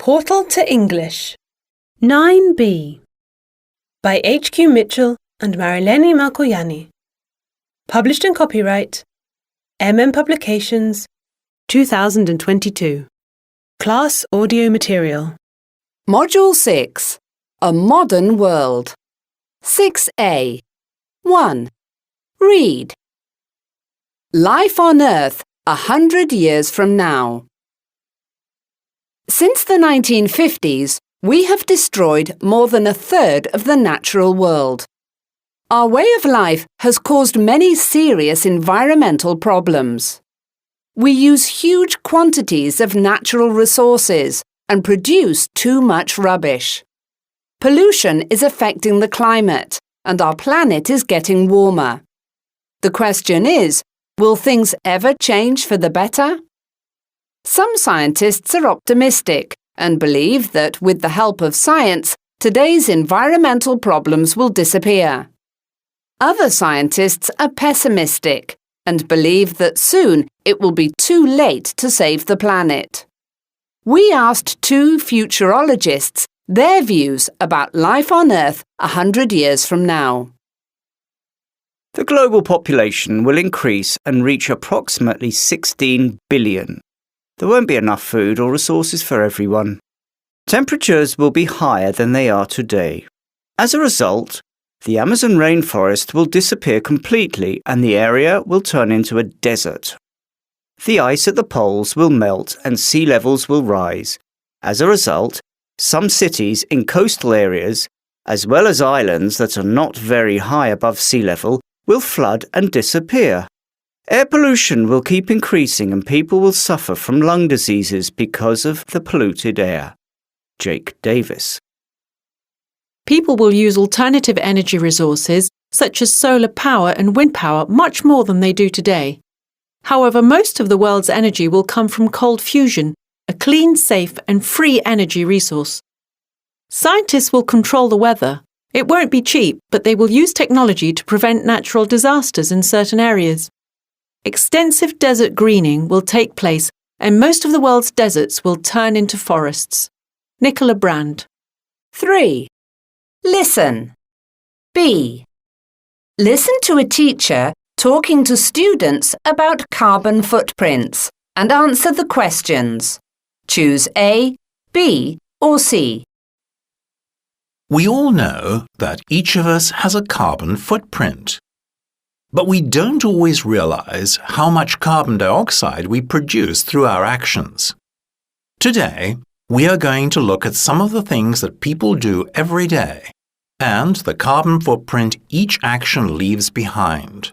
Portal to English 9B by H.Q. Mitchell and Marileni Malkoyani. Published in copyright Publications 2022. Class Audio Material. Module 6. A Modern World. 6A. 1. Read. Life on Earth 100 years from now. Since the 1950s, we have destroyed more than a third of the natural world. Our way of life has caused many serious environmental problems. We use huge quantities of natural resources and produce too much rubbish. Pollution is affecting the climate, and our planet is getting warmer. The question is, will things ever change for the better? Some scientists are optimistic and believe that with the help of science, today's environmental problems will disappear. Other scientists are pessimistic and believe that soon it will be too late to save the planet. We asked 2 futurologists their views about life on Earth 100 years from now. The global population will increase and reach approximately 16 billion. There won't be enough food or resources for everyone. Temperatures will be higher than they are today. As a result, the Amazon rainforest will disappear completely and the area will turn into a desert. The ice at the poles will melt and sea levels will rise. As a result, some cities in coastal areas, as well as islands that are not very high above sea level, will flood and disappear. Air pollution will keep increasing and people will suffer from lung diseases because of the polluted air. Jake Davis. People will use alternative energy resources, such as solar power and wind power, much more than they do today. However, most of the world's energy will come from cold fusion, a clean, safe and free energy resource. Scientists will control the weather. It won't be cheap, but they will use technology to prevent natural disasters in certain areas. Extensive desert greening will take place and most of the world's deserts will turn into forests. Nicola Brand. 3. Listen. B. Listen to a teacher talking to students about carbon footprints and answer the questions. Choose A, B or C. We all know that each of us has a carbon footprint. But we don't always realize how much carbon dioxide we produce through our actions. Today, we are going to look at some of the things that people do every day and the carbon footprint each action leaves behind.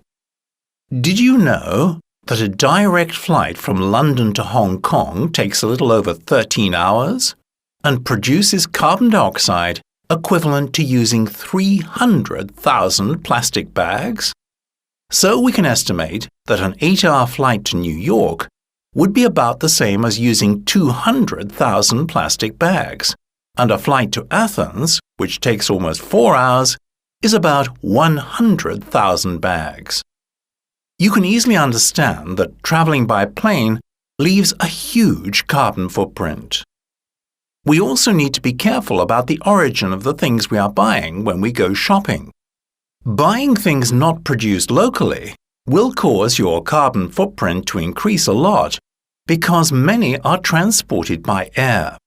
Did you know that a direct flight from London to Hong Kong takes a little over 13 hours and produces carbon dioxide equivalent to using 300,000 plastic bags? So we can estimate that an 8-hour flight to New York would be about the same as using 200,000 plastic bags, and a flight to Athens, which takes almost 4 hours, is about 100,000 bags. You can easily understand that traveling by plane leaves a huge carbon footprint. We also need to be careful about the origin of the things we are buying when we go shopping. Buying things not produced locally will cause your carbon footprint to increase a lot because many are transported by air.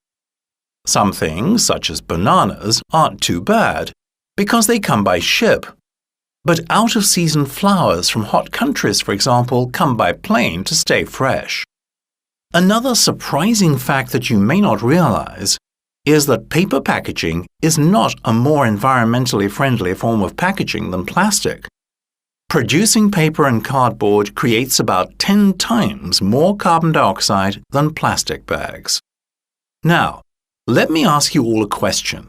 Some things, such as bananas, aren't too bad because they come by ship. But out-of-season flowers from hot countries, for example, come by plane to stay fresh. Another surprising fact that you may not realize is that paper packaging is not a more environmentally friendly form of packaging than plastic. Producing paper and cardboard creates about 10 times more carbon dioxide than plastic bags. Now, let me ask you all a question.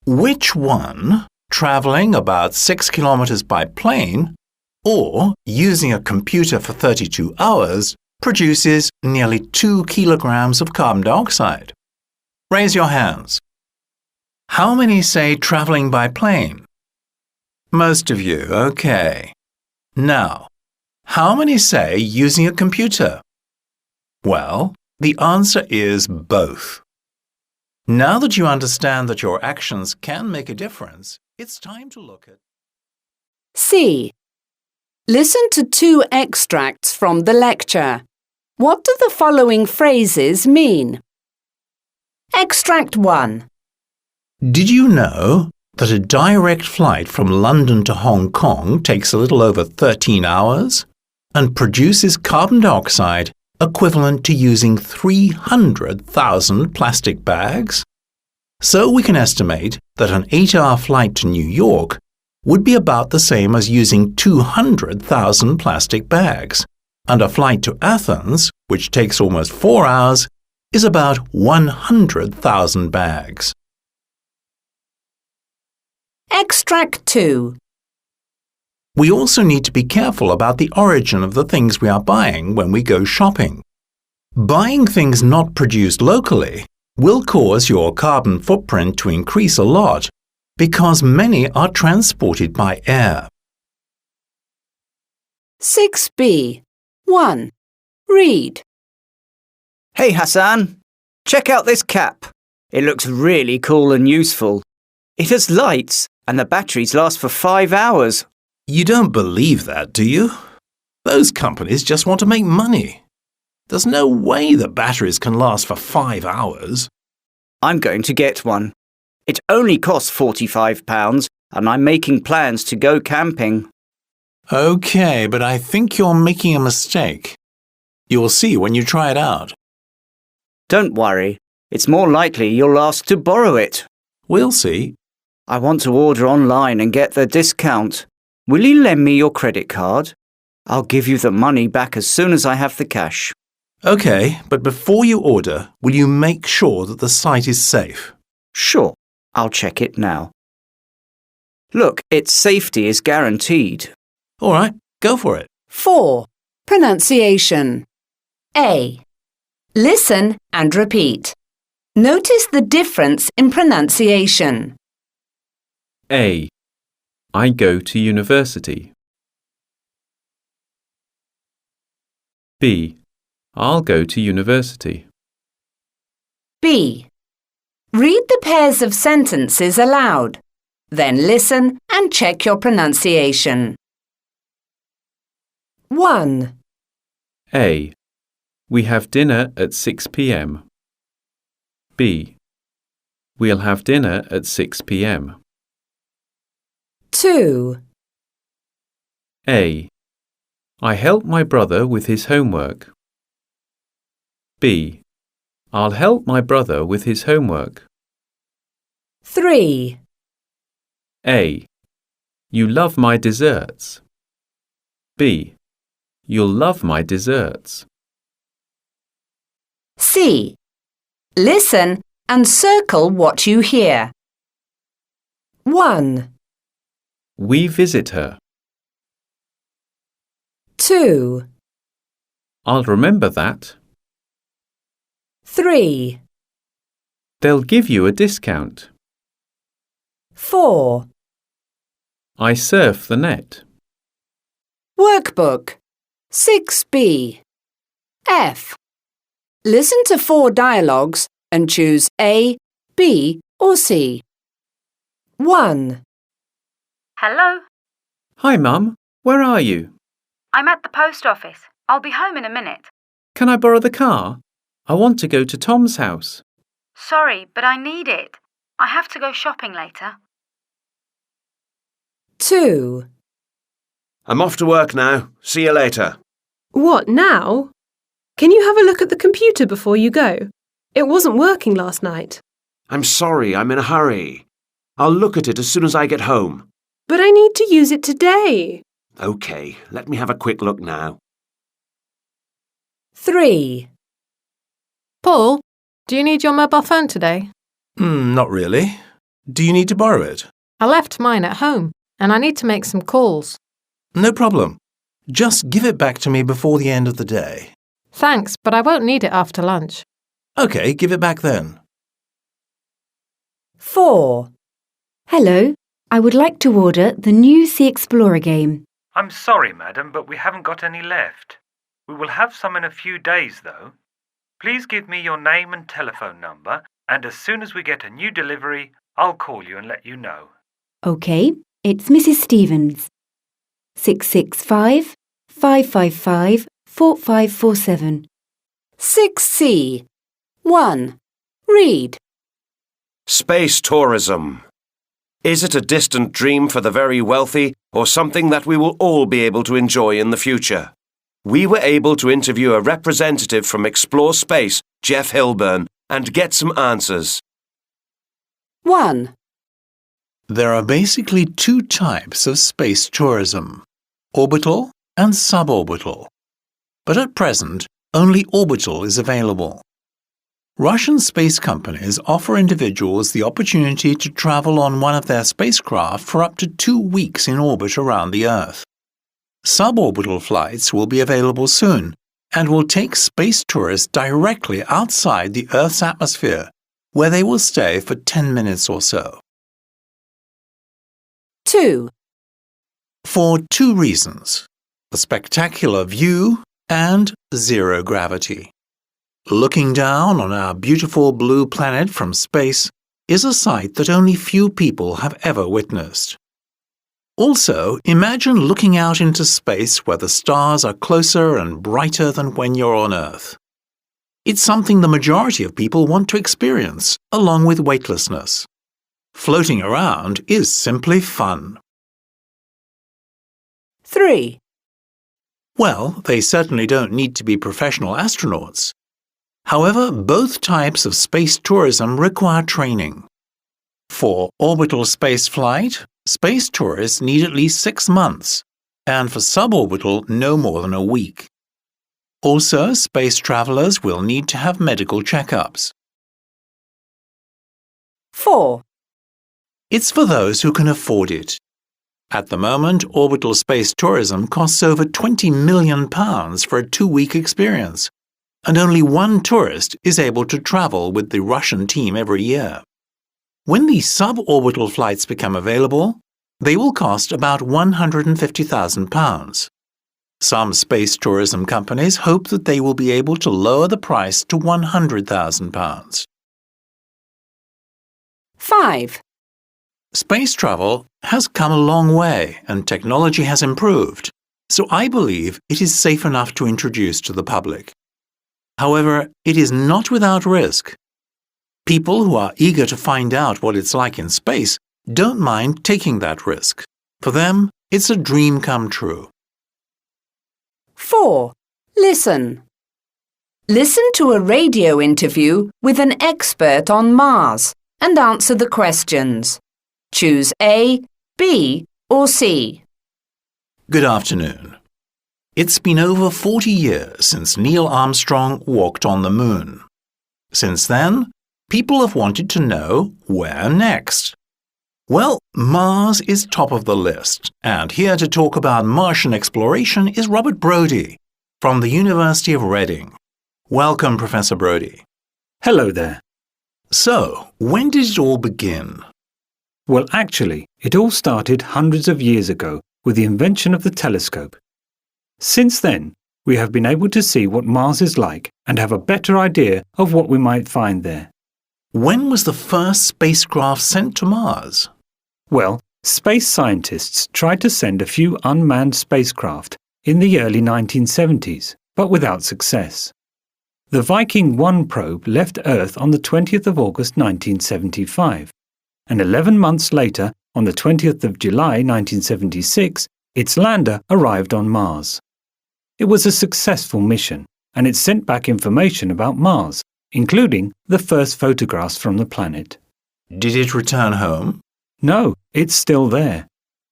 Which one, traveling about 6 kilometers by plane or using a computer for 32 hours, produces nearly 2 kilograms of carbon dioxide? Raise your hands. How many say traveling by plane? Most of you, okay. Now, how many say using a computer? Well, the answer is both. Now that you understand that your actions can make a difference, it's time to look at... C. Listen to 2 extracts from the lecture. What do the following phrases mean? Extract 1. Did you know that a direct flight from London to Hong Kong takes a little over 13 hours and produces carbon dioxide equivalent to using 300,000 plastic bags? So we can estimate that an 8-hour flight to New York would be about the same as using 200,000 plastic bags, and a flight to Athens, which takes almost 4 hours, is about 100,000 bags. Extract 2. We also need to be careful about the origin of the things we are buying when we go shopping. Buying things not produced locally will cause your carbon footprint to increase a lot because many are transported by air. 6b. 1. Read. Hey Hassan, check out this cap. It looks really cool and useful. It has lights and the batteries last for 5 hours. You don't believe that, do you? Those companies just want to make money. There's no way the batteries can last for 5 hours. I'm going to get one. It only costs £45 and I'm making plans to go camping. Okay, but I think you're making a mistake. You'll see when you try it out. Don't worry, it's more likely you'll ask to borrow it. We'll see. I want to order online and get the discount. Will you lend me your credit card? I'll give you the money back as soon as I have the cash. Okay, but before you order, will you make sure that the site is safe? Sure, I'll check it now. Look, its safety is guaranteed. All right, go for it. 4. Pronunciation. A. Listen and repeat. Notice the difference in pronunciation. A. I go to university. B. I'll go to university. B. Read the pairs of sentences aloud. Then listen and check your pronunciation. 1. A. We have dinner at 6 p.m. B. We'll have dinner at 6 p.m. 2. A. I help my brother with his homework. B. I'll help my brother with his homework. 3. A. You love my desserts. B. You'll love my desserts. C. Listen and circle what you hear. 1. We visit her. 2. I'll remember that. 3. They'll give you a discount. 4. I surf the net. Workbook 6b. F. Listen to 4 dialogues and choose A, B or C. 1. Hello, Hi, Mum. Where are you? I'm at the post office. I'll be home in a minute. Can I borrow the car? I want to go to Tom's house. Sorry, but I need it. I have to go shopping later. 2. I'm off to work now. See you later. What, now? Can you have a look at the computer before you go? It wasn't working last night. I'm sorry, I'm in a hurry. I'll look at it as soon as I get home. But I need to use it today. OK, let me have a quick look now. 3. Paul, do you need your mobile phone today? Not really. Do you need to borrow it? I left mine at home, and I need to make some calls. No problem. Just give it back to me before the end of the day. Thanks, but I won't need it after lunch. OK, give it back then. 4. Hello, I would like to order the new Sea Explorer game. I'm sorry, madam, but we haven't got any left. We will have some in a few days, though. Please give me your name and telephone number, And as soon as we get a new delivery, I'll call you and let you know. OK, it's Mrs. Stevens. 665 555 4547. 6C. 1. Read. Space tourism. Is it a distant dream for the very wealthy or something that we will all be able to enjoy in the future? We were able to interview a representative from Explore Space, Jeff Hilburn, and get some answers. 1. There are basically two types of space tourism, orbital and suborbital. But at present, only orbital is available. Russian space companies offer individuals the opportunity to travel on one of their spacecraft for up to 2 weeks in orbit around the Earth. Suborbital flights will be available soon and will take space tourists directly outside the Earth's atmosphere, where they will stay for 10 minutes or so. 2. For 2 reasons: a spectacular view and zero gravity. Looking down on our beautiful blue planet from space is a sight that only few people have ever witnessed. Also, imagine looking out into space where the stars are closer and brighter than when you're on Earth. It's something the majority of people want to experience, along with weightlessness. Floating around is simply fun. 3. Well, they certainly don't need to be professional astronauts. However, both types of space tourism require training. For orbital spaceflight, space tourists need at least 6 months, and for suborbital, no more than a week. Also, space travelers will need to have medical checkups. 4. It's for those who can afford it. At the moment, orbital space tourism costs over £20 million for a 2-week experience, and only one tourist is able to travel with the Russian team every year. When the suborbital flights become available, they will cost about £150,000. Some space tourism companies hope that they will be able to lower the price to £100,000. 5. Space travel has come a long way and technology has improved, so I believe it is safe enough to introduce to the public. However, it is not without risk. People who are eager to find out what it's like in space don't mind taking that risk. For them, it's a dream come true. 4. Listen. Listen to a radio interview with an expert on Mars and answer the questions. Choose A, B, or C. Good afternoon. It's been over 40 years since Neil Armstrong walked on the moon. Since then, people have wanted to know where next. Well, Mars is top of the list, and here to talk about Martian exploration is Robert Brodie from the University of Reading. Welcome, Professor Brodie. Hello there. So, when did it all begin? Well, actually, it all started hundreds of years ago with the invention of the telescope. Since then, we have been able to see what Mars is like and have a better idea of what we might find there. When was the first spacecraft sent to Mars? Well, space scientists tried to send a few unmanned spacecraft in the early 1970s, but without success. The Viking 1 probe left Earth on the 20th of August 1975, and 11 months later, on the 20th of July 1976, its lander arrived on Mars. It was a successful mission, and it sent back information about Mars, including the first photographs from the planet. Did it return home? No, it's still there.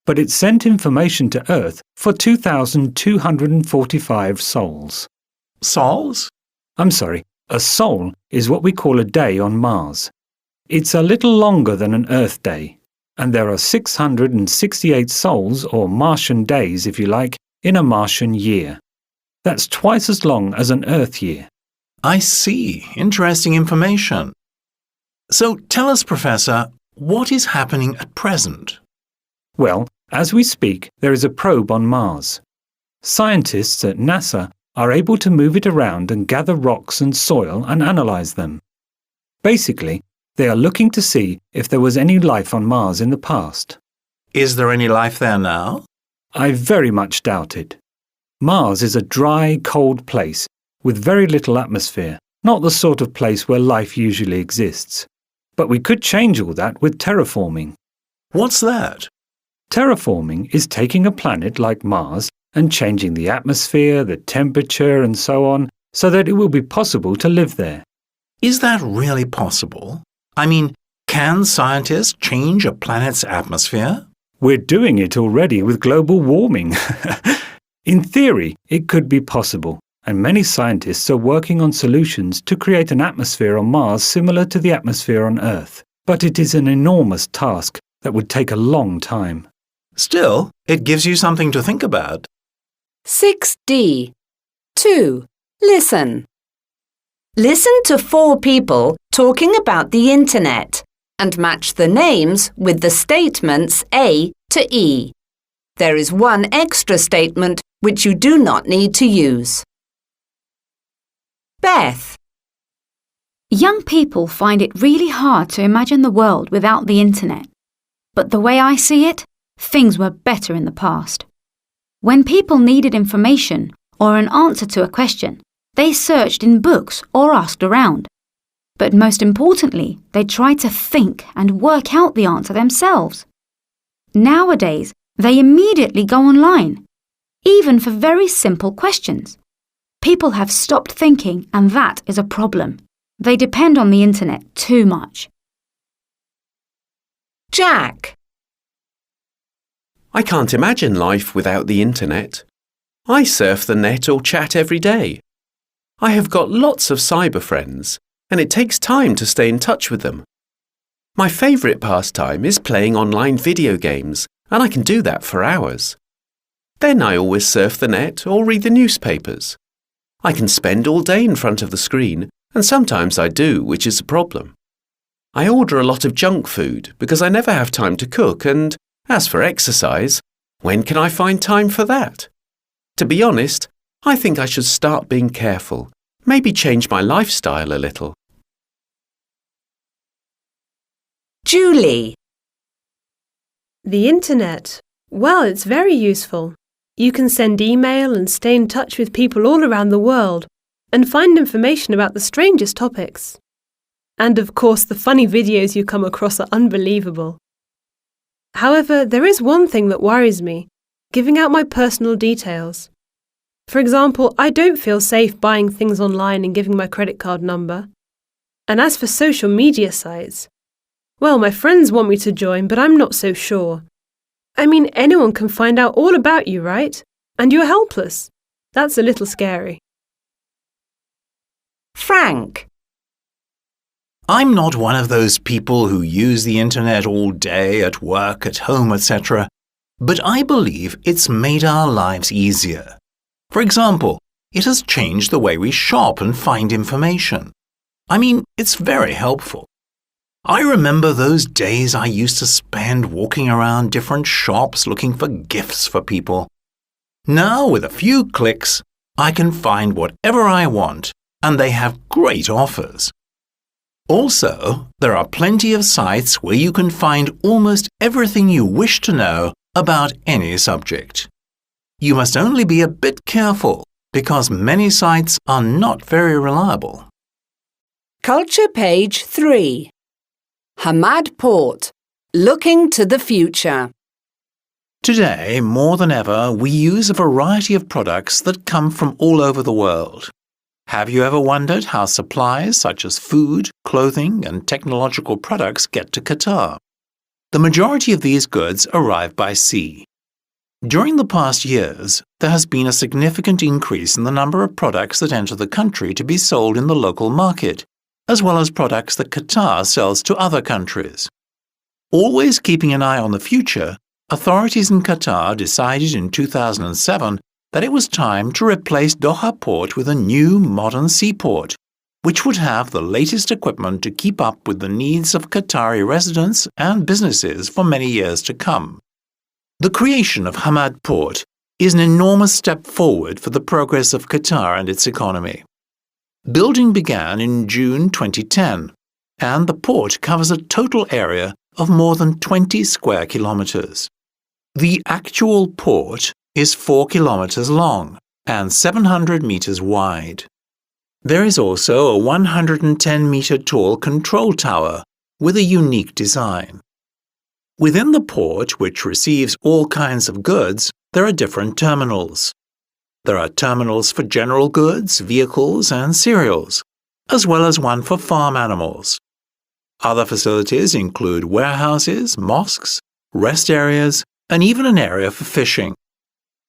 But it sent information to Earth for 2,245 sols. Sols? I'm sorry, a sol is what we call a day on Mars. It's a little longer than an Earth day, and there are 668 sols, or Martian days if you like, in a Martian year. That's twice as long as an Earth year. I see. Interesting information. So tell us, Professor, what is happening at present? Well, as we speak, there is a probe on Mars. Scientists at NASA are able to move it around and gather rocks and soil and analyze them. Basically, they are looking to see if there was any life on Mars in the past. Is there any life there now? I very much doubt it. Mars is a dry, cold place with very little atmosphere, not the sort of place where life usually exists. But we could change all that with terraforming. What's that? Terraforming is taking a planet like Mars and changing the atmosphere, the temperature and so on, so that it will be possible to live there. Is that really possible? I mean, can scientists change a planet's atmosphere? We're doing it already with global warming. In theory, it could be possible, and many scientists are working on solutions to create an atmosphere on Mars similar to the atmosphere on Earth. But it is an enormous task that would take a long time. Still, it gives you something to think about. 6D. 2. Listen. Listen to 4 people talking about the Internet and match the names with the statements A to E. There is one extra statement which you do not need to use. Beth. Young people find it really hard to imagine the world without the Internet. But the way I see it, things were better in the past. When people needed information or an answer to a question, they searched in books or asked around. But most importantly, they tried to think and work out the answer themselves. Nowadays, they immediately go online, even for very simple questions. People have stopped thinking, and that is a problem. They depend on the Internet too much. Jack. I can't imagine life without the Internet. I surf the net or chat every day. I have got lots of cyber friends, and it takes time to stay in touch with them. My favourite pastime is playing online video games, and I can do that for hours. Then I always surf the net or read the newspapers. I can spend all day in front of the screen, and sometimes I do, which is a problem. I order a lot of junk food because I never have time to cook, and as for exercise, when can I find time for that? To be honest, I think I should start being careful, maybe change my lifestyle a little. Julie. The Internet. Well, it's very useful. You can send email and stay in touch with people all around the world and find information about the strangest topics. And of course, the funny videos you come across are unbelievable. However, there is one thing that worries me, giving out my personal details. For example, I don't feel safe buying things online and giving my credit card number. And as for social media sites, well, my friends want me to join, but I'm not so sure. I mean, anyone can find out all about you, right? And you're helpless. That's a little scary. Frank. I'm not one of those people who use the Internet all day, at work, at home, etc. But I believe it's made our lives easier. For example, it has changed the way we shop and find information. I mean, it's very helpful. I remember those days I used to spend walking around different shops looking for gifts for people. Now, with a few clicks, I can find whatever I want, and they have great offers. Also, there are plenty of sites where you can find almost everything you wish to know about any subject. You must only be a bit careful because many sites are not very reliable. Culture page 3. Hamad Port. Looking to the future. Today, more than ever, we use a variety of products that come from all over the world. Have you ever wondered how supplies such as food, clothing, and technological products get to Qatar? The majority of these goods arrive by sea. During the past years, there has been a significant increase in the number of products that enter the country to be sold in the local market, as well as products that Qatar sells to other countries. Always keeping an eye on the future, authorities in Qatar decided in 2007 that it was time to replace Doha Port with a new modern seaport, which would have the latest equipment to keep up with the needs of Qatari residents and businesses for many years to come. The creation of Hamad Port is an enormous step forward for the progress of Qatar and its economy. Building began in June 2010, and the port covers a total area of more than 20 square kilometres. The actual port is 4 kilometres long and 700 metres wide. There is also a 110-metre tall control tower with a unique design. Within the port, which receives all kinds of goods, there are different terminals. There are terminals for general goods, vehicles and cereals, as well as one for farm animals. Other facilities include warehouses, mosques, rest areas, and even an area for fishing.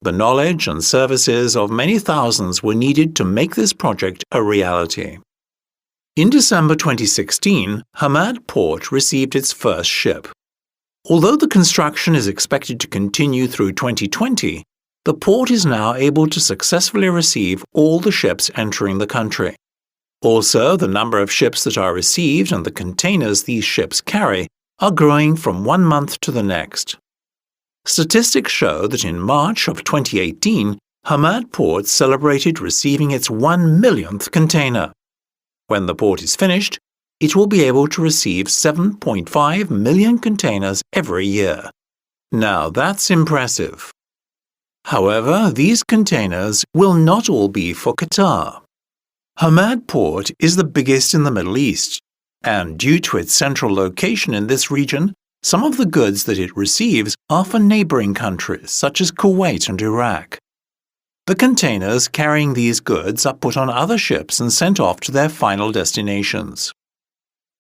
The knowledge and services of many thousands were needed to make this project a reality. In December 2016, Hamad Port received its first ship. Although the construction is expected to continue through 2020, the port is now able to successfully receive all the ships entering the country. Also, the number of ships that are received and the containers these ships carry are growing from one month to the next. Statistics show that in March of 2018, Hamad Port celebrated receiving its 1 millionth container. When the port is finished, it will be able to receive 7.5 million containers every year. Now that's impressive. However, these containers will not all be for Qatar. Hamad Port is the biggest in the Middle East, and due to its central location in this region, some of the goods that it receives are for neighboring countries such as Kuwait and Iraq. The containers carrying these goods are put on other ships and sent off to their final destinations.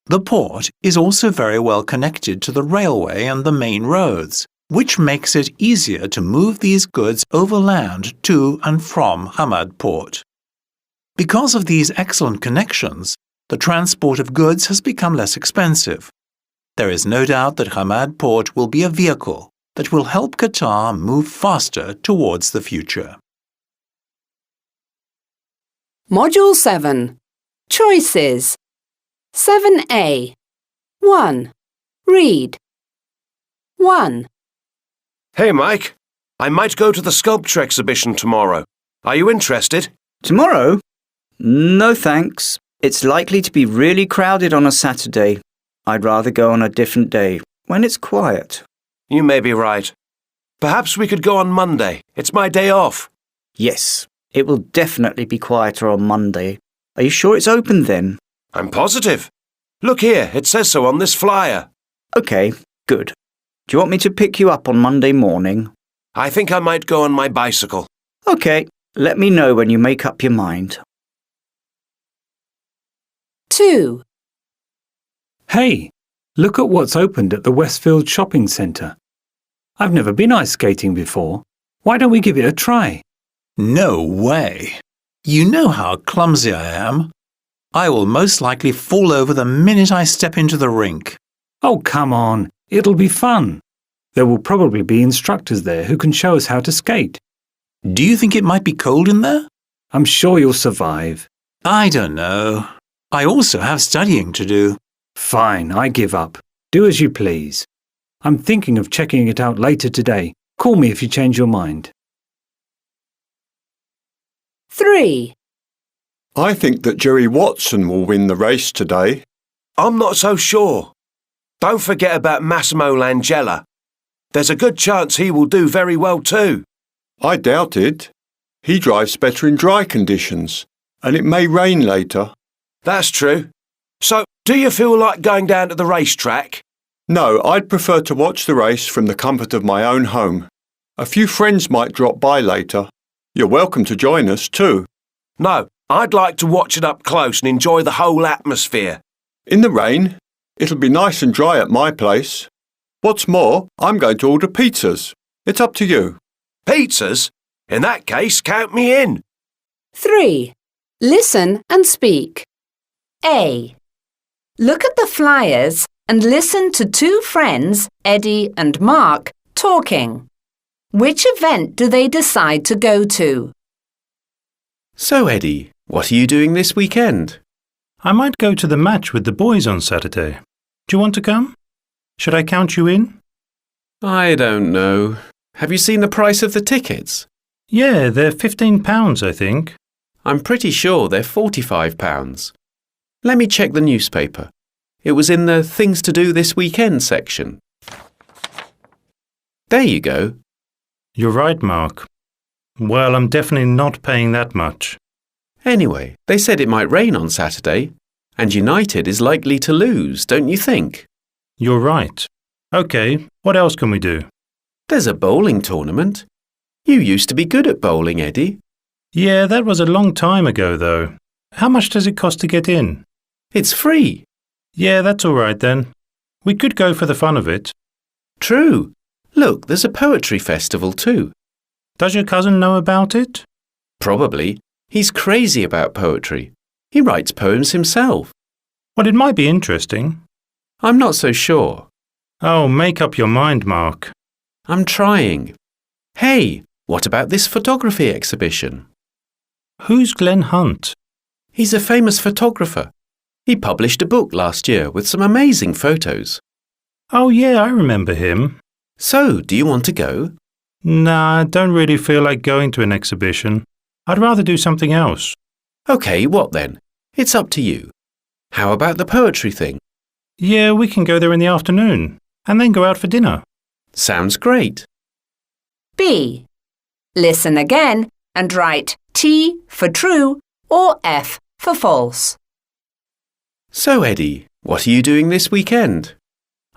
The port is also very well connected to the railway and the main roads, which makes it easier to move these goods overland to and from Hamad Port. Because of these excellent connections, the transport of goods has become less expensive. There is no doubt that Hamad Port will be a vehicle that will help Qatar move faster towards the future. Module 7. Choices. 7a. 1. Read. 1. Hey, Mike. I might go to the sculpture exhibition tomorrow. Are you interested? Tomorrow? No thanks. It's likely to be really crowded on a Saturday. I'd rather go on a different day, when it's quiet. You may be right. Perhaps we could go on Monday. It's my day off. Yes, it will definitely be quieter on Monday. Are you sure it's open then? I'm positive. Look here, it says so on this flyer. OK, good. Do you want me to pick you up on Monday morning? I think I might go on my bicycle. OK, let me know when you make up your mind. 2. Hey, look at what's opened at the Westfield Shopping Centre. I've never been ice skating before. Why don't we give it a try? No way. You know how clumsy I am. I will most likely fall over the minute I step into the rink. Oh, come on. It'll be fun. There will probably be instructors there who can show us how to skate. Do you think it might be cold in there? I'm sure you'll survive. I don't know. I also have studying to do. Fine, I give up. Do as you please. I'm thinking of checking it out later today. Call me if you change your mind. 3. I think that Jerry Watson will win the race today. I'm not so sure. Don't forget about Massimo Langella. There's a good chance he will do very well too. I doubt it. He drives better in dry conditions, and it may rain later. That's true. So, do you feel like going down to the racetrack? No, I'd prefer to watch the race from the comfort of my own home. A few friends might drop by later. You're welcome to join us too. No, I'd like to watch it up close and enjoy the whole atmosphere. In the rain? It'll be nice and dry at my place. What's more, I'm going to order pizzas. It's up to you. Pizzas? In that case, count me in. 3. Listen and speak. A. Look at the flyers and listen to two friends, Eddie and Mark, talking. Which event do they decide to go to? So, Eddie, what are you doing this weekend? I might go to the match with the boys on Saturday. Do you want to come? Should I count you in? I don't know. Have you seen the price of the tickets? Yeah, they're £15, I think. I'm pretty sure they're £45. Let me check the newspaper. It was in the Things to Do this weekend section. There you go. You're right, Mark. Well, I'm definitely not paying that much. Anyway, they said it might rain on Saturday, and United is likely to lose, don't you think? You're right. OK, what else can we do? There's a bowling tournament. You used to be good at bowling, Eddie. Yeah, that was a long time ago, though. How much does it cost to get in? It's free. Yeah, that's all right then. We could go for the fun of it. True. Look, there's a poetry festival too. Does your cousin know about it? Probably. He's crazy about poetry. He writes poems himself. Well, it might be interesting. I'm not so sure. Oh, make up your mind, Mark. I'm trying. Hey, what about this photography exhibition? Who's Glenn Hunt? He's a famous photographer. He published a book last year with some amazing photos. Oh, yeah, I remember him. So, do you want to go? Nah, I don't really feel like going to an exhibition. I'd rather do something else. OK, what then? It's up to you. How about the poetry thing? Yeah, we can go there in the afternoon, and then go out for dinner. Sounds great. B. Listen again and write T for true or F for false. So, Eddie, what are you doing this weekend?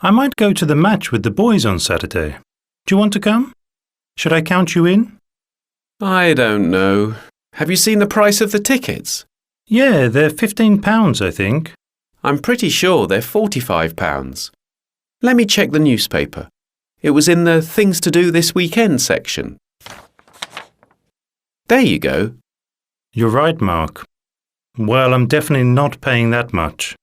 I might go to the match with the boys on Saturday. Do you want to come? Should I count you in? I don't know. Have you seen the price of the tickets? Yeah, they're £15, I think. I'm pretty sure they're £45. Let me check the newspaper. It was in the Things to Do this weekend section. There you go. You're right, Mark. Well, I'm definitely not paying that much.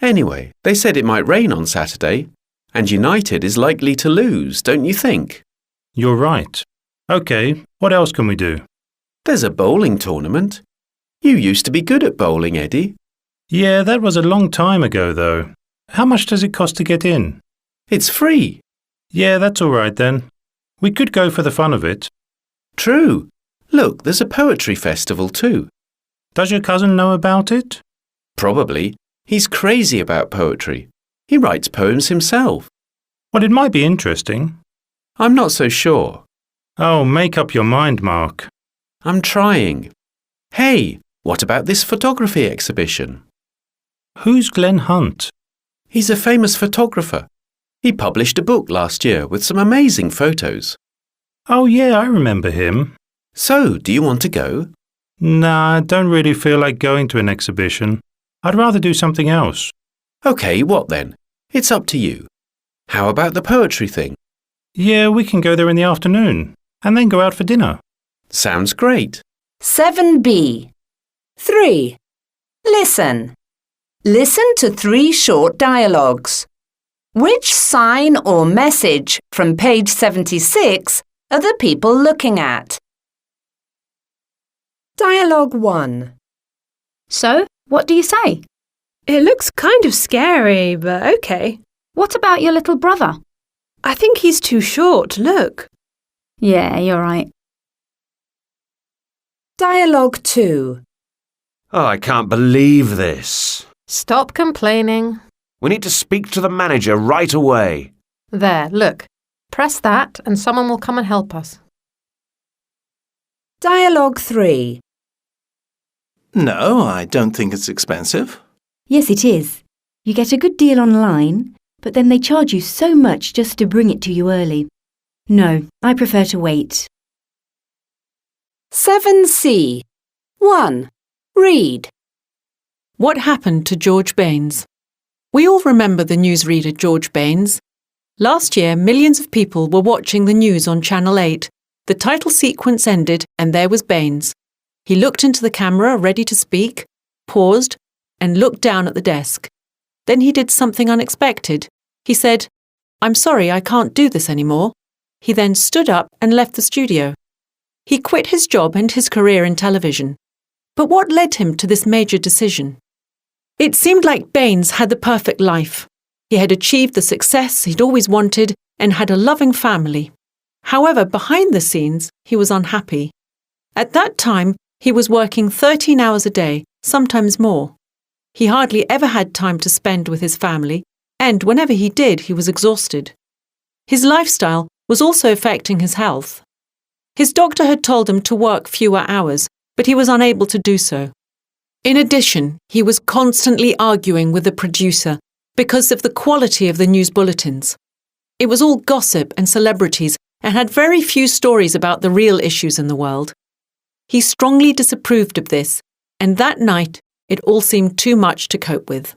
Anyway, they said it might rain on Saturday, and United is likely to lose, don't you think? You're right. OK, what else can we do? There's a bowling tournament. You used to be good at bowling, Eddie. Yeah, that was a long time ago, though. How much does it cost to get in? It's free. Yeah, that's all right then. We could go for the fun of it. True. Look, there's a poetry festival too. Does your cousin know about it? Probably. He's crazy about poetry. He writes poems himself. Well, it might be interesting. I'm not so sure. Oh, make up your mind, Mark. I'm trying. Hey, what about this photography exhibition? Who's Glenn Hunt? He's a famous photographer. He published a book last year with some amazing photos. Oh, yeah, I remember him. So, do you want to go? Nah, I don't really feel like going to an exhibition. I'd rather do something else. OK, what then? It's up to you. How about the poetry thing? Yeah, we can go there in the afternoon, and then go out for dinner. Sounds great. 7B. 3. Listen. Listen to 3 short dialogues. Which sign or message from page 76 are the people looking at? Dialogue 1. So, what do you say? It looks kind of scary, but okay. What about your little brother? I think he's too short to look. Yeah, you're right. Dialogue 2. Oh, I can't believe this. Stop complaining. We need to speak to the manager right away. There, look. Press that and someone will come and help us. Dialogue 3. No, I don't think it's expensive. Yes, it is. You get a good deal online, but then they charge you so much just to bring it to you early. No, I prefer to wait. 7C. 1. Read. What happened to George Baines? We all remember the newsreader George Baines. Last year, millions of people were watching the news on Channel 8. The title sequence ended and there was Baines. He looked into the camera, ready to speak, paused, and looked down at the desk. Then he did something unexpected. He said, "I'm sorry, I can't do this anymore." He then stood up and left the studio. He quit his job and his career in television. But what led him to this major decision? It seemed like Baines had the perfect life. He had achieved the success he'd always wanted and had a loving family. However, behind the scenes, he was unhappy. At that time, he was working 13 hours a day, sometimes more. He hardly ever had time to spend with his family, and whenever he did, he was exhausted. His lifestyle was also affecting his health. His doctor had told him to work fewer hours, but he was unable to do so. In addition, he was constantly arguing with the producer because of the quality of the news bulletins. It was all gossip and celebrities and had very few stories about the real issues in the world. He strongly disapproved of this, and that night it all seemed too much to cope with.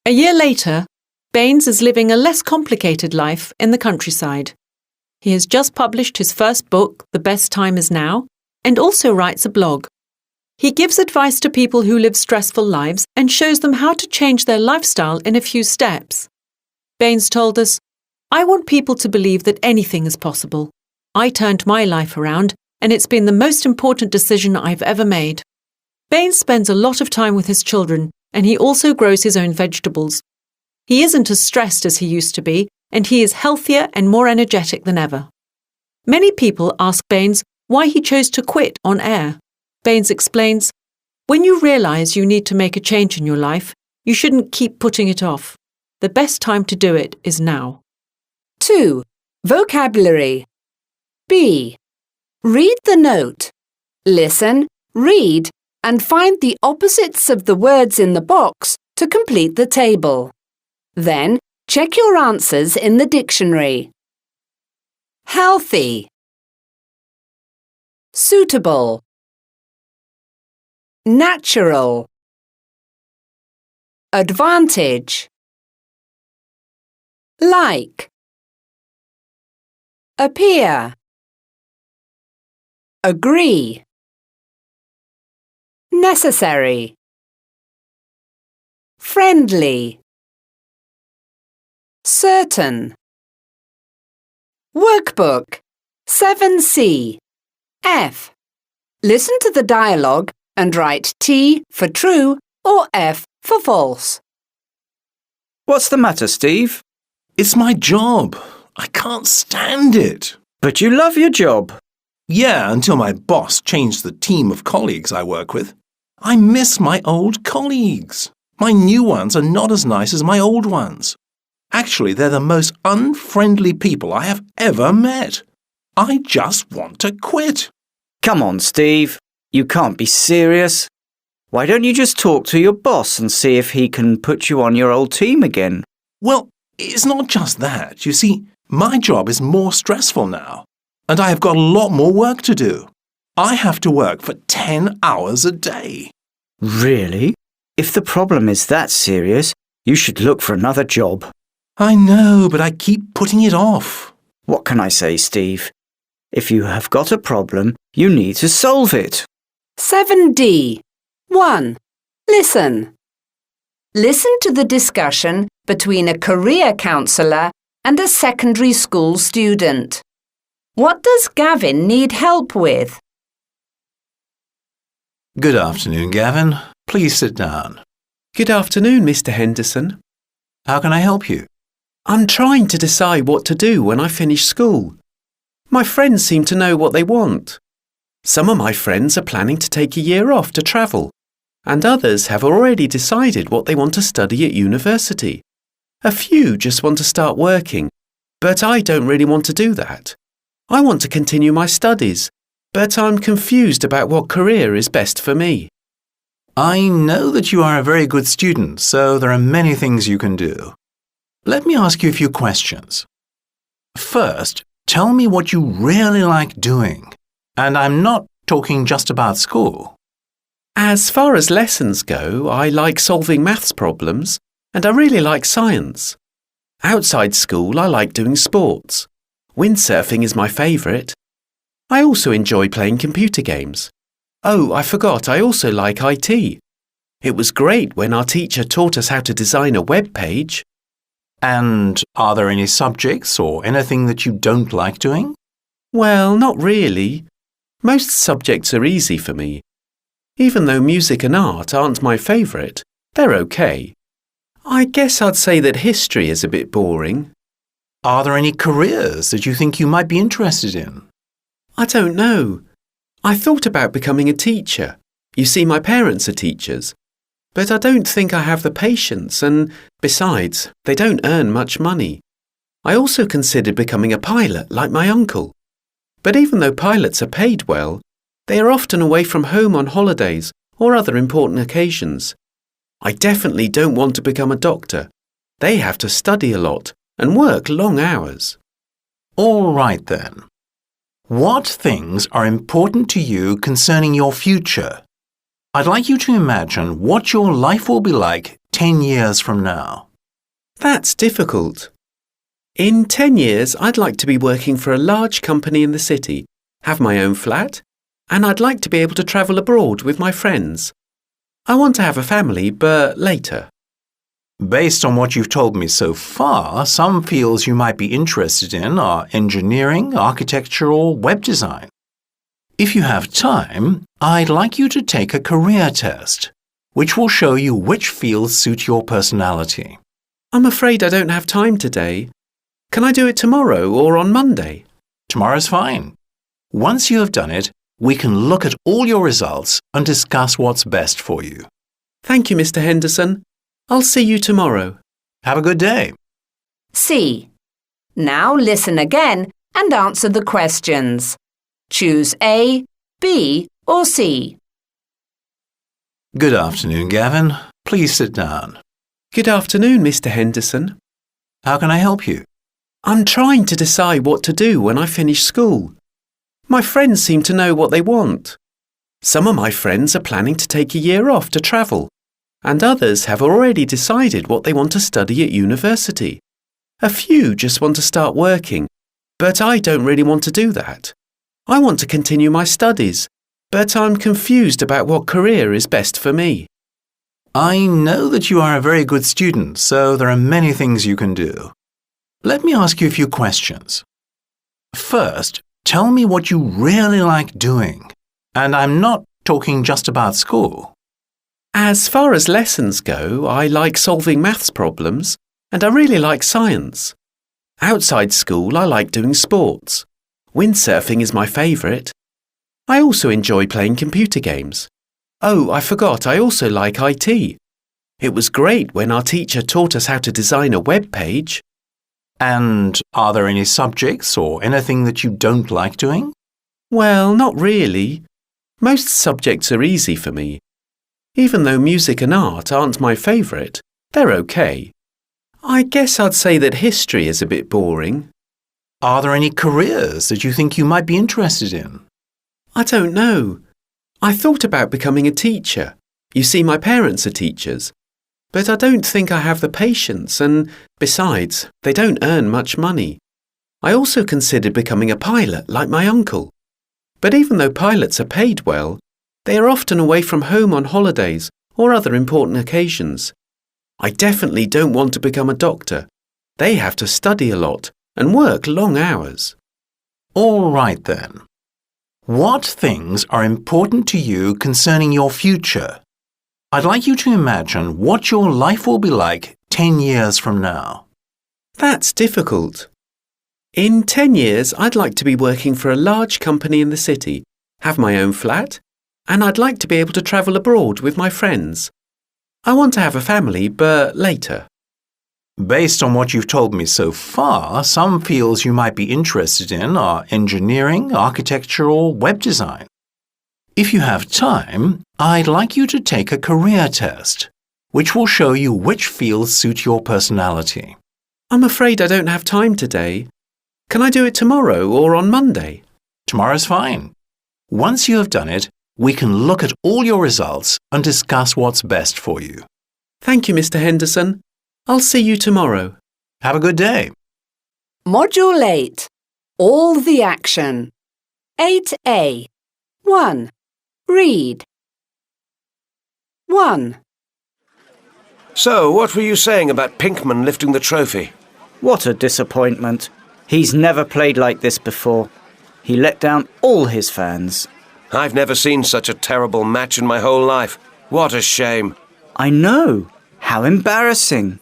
A year later, Baines is living a less complicated life in the countryside. He has just published his first book, The Best Time Is Now, and also writes a blog. He gives advice to people who live stressful lives and shows them how to change their lifestyle in a few steps. Baines told us, "I want people to believe that anything is possible. I turned my life around, and it's been the most important decision I've ever made." Baines spends a lot of time with his children, and he also grows his own vegetables. He isn't as stressed as he used to be, and he is healthier and more energetic than ever. Many people ask Baines why he chose to quit on air. Baines explains, "When you realize you need to make a change in your life, you shouldn't keep putting it off. The best time to do it is now." 2. Vocabulary. B. Read the note. Listen, read, and find the opposites of the words in the box to complete the table. Then, check your answers in the dictionary. Healthy. Suitable. Natural. Advantage. Like. Appear. Agree. Necessary. Friendly. Certain. Workbook 7C. F. Listen to the dialogue and write T for true or F for false. What's the matter, Steve? It's my job. I can't stand it. But you love your job. Yeah, until my boss changed the team of colleagues I work with. I miss my old colleagues. My new ones are not as nice as my old ones. Actually, they're the most unfriendly people I have ever met. I just want to quit. Come on, Steve. You can't be serious. Why don't you just talk to your boss and see if he can put you on your old team again? Well, it's not just that. You see, my job is more stressful now, and I have got a lot more work to do. I have to work for 10 hours a day. Really? If the problem is that serious, you should look for another job. I know, but I keep putting it off. What can I say, Steve? If you have got a problem, you need to solve it. 7D. 1. Listen. Listen to the discussion between a career counsellor and a secondary school student. What does Gavin need help with? Good afternoon, Gavin. Please sit down. Good afternoon, Mr. Henderson. How can I help you? I'm trying to decide what to do when I finish school. My friends seem to know what they want. Some of my friends are planning to take a year off to travel, and others have already decided what they want to study at university. A few just want to start working, but I don't really want to do that. I want to continue my studies, but I'm confused about what career is best for me. I know that you are a very good student, so there are many things you can do. Let me ask you a few questions. First, tell me what you really like doing. And I'm not talking just about school. As far as lessons go, I like solving maths problems, and I really like science. Outside school, I like doing sports. Windsurfing is my favourite. I also enjoy playing computer games. Oh, I forgot, I also like IT. It was great when our teacher taught us how to design a web page. And are there any subjects or anything that you don't like doing? Well, not really. Most subjects are easy for me. Even though music and art aren't my favourite, they're okay. I guess I'd say that history is a bit boring. Are there any careers that you think you might be interested in? I don't know. I thought about becoming a teacher. You see, my parents are teachers. but I don't think I have the patience, and besides, they don't earn much money. I also considered becoming a pilot like my uncle. But even though pilots are paid well, they are often away from home on holidays or other important occasions. I definitely don't want to become a doctor. They have to study a lot and work long hours. All right then. What things are important to you concerning your future? I'd like you to imagine what your life will be like 10 years from now. That's difficult. In 10 years, I'd like to be working for a large company in the city, have my own flat, and I'd like to be able to travel abroad with my friends. I want to have a family, but later. Based on what you've told me so far, some fields you might be interested in are engineering, architecture, or web design. If you have time, I'd like you to take a career test, which will show you which fields suit your personality. I'm afraid I don't have time today. Can I do it tomorrow or on Monday? Tomorrow's fine. Once you have done it, we can look at all your results and discuss what's best for you. Thank you, Mr. Henderson. I'll see you tomorrow. Have a good day. C. Now listen again and answer the questions. Choose A, B, or C. Good afternoon, Gavin. Please sit down. Good afternoon, Mr. Henderson. How can I help you? I'm trying to decide what to do when I finish school. My friends seem to know what they want. Some of my friends are planning to take a year off to travel, and others have already decided what they want to study at university. A few just want to start working, but I don't really want to do that. I want to continue my studies, but I'm confused about what career is best for me. I know that you are a very good student, so there are many things you can do. Let me ask you a few questions. First, tell me what you really like doing. And I'm not talking just about school. As far as lessons go, I like solving maths problems, and I really like science. Outside school, I like doing sports. Windsurfing is my favourite. I also enjoy playing computer games. Oh, I forgot, I also like IT. It was great when our teacher taught us how to design a web page. And are there any subjects or anything that you don't like doing? Well, not really. Most subjects are easy for me. Even though music and art aren't my favourite, they're okay. I guess I'd say that history is a bit boring. Are there any careers that you think you might be interested in? I don't know. I thought about becoming a teacher. You see, my parents are teachers. But I don't think I have the patience, and besides, they don't earn much money. I also considered becoming a pilot like my uncle. But even though pilots are paid well, they are often away from home on holidays or other important occasions. I definitely don't want to become a doctor. They have to study a lot and work long hours. All right then. What things are important to you concerning your future? I'd like you to imagine what your life will be like 10 years from now. That's difficult. In 10 years, I'd like to be working for a large company in the city, have my own flat, and I'd like to be able to travel abroad with my friends. I want to have a family, but later. Based on what you've told me so far, some fields you might be interested in are engineering, architecture, or web design. If you have time, I'd like you to take a career test, which will show you which fields suit your personality. I'm afraid I don't have time today. Can I do it tomorrow or on Monday? Tomorrow's fine. Once you have done it, we can look at all your results and discuss what's best for you. Thank you, Mr. Henderson. I'll see you tomorrow. Have a good day. Module 8. All the action. 8A. 1. Read. 1. So, what were you saying about Pinkman lifting the trophy? What a disappointment. He's never played like this before. He let down all his fans. I've never seen such a terrible match in my whole life. What a shame. I know. How embarrassing.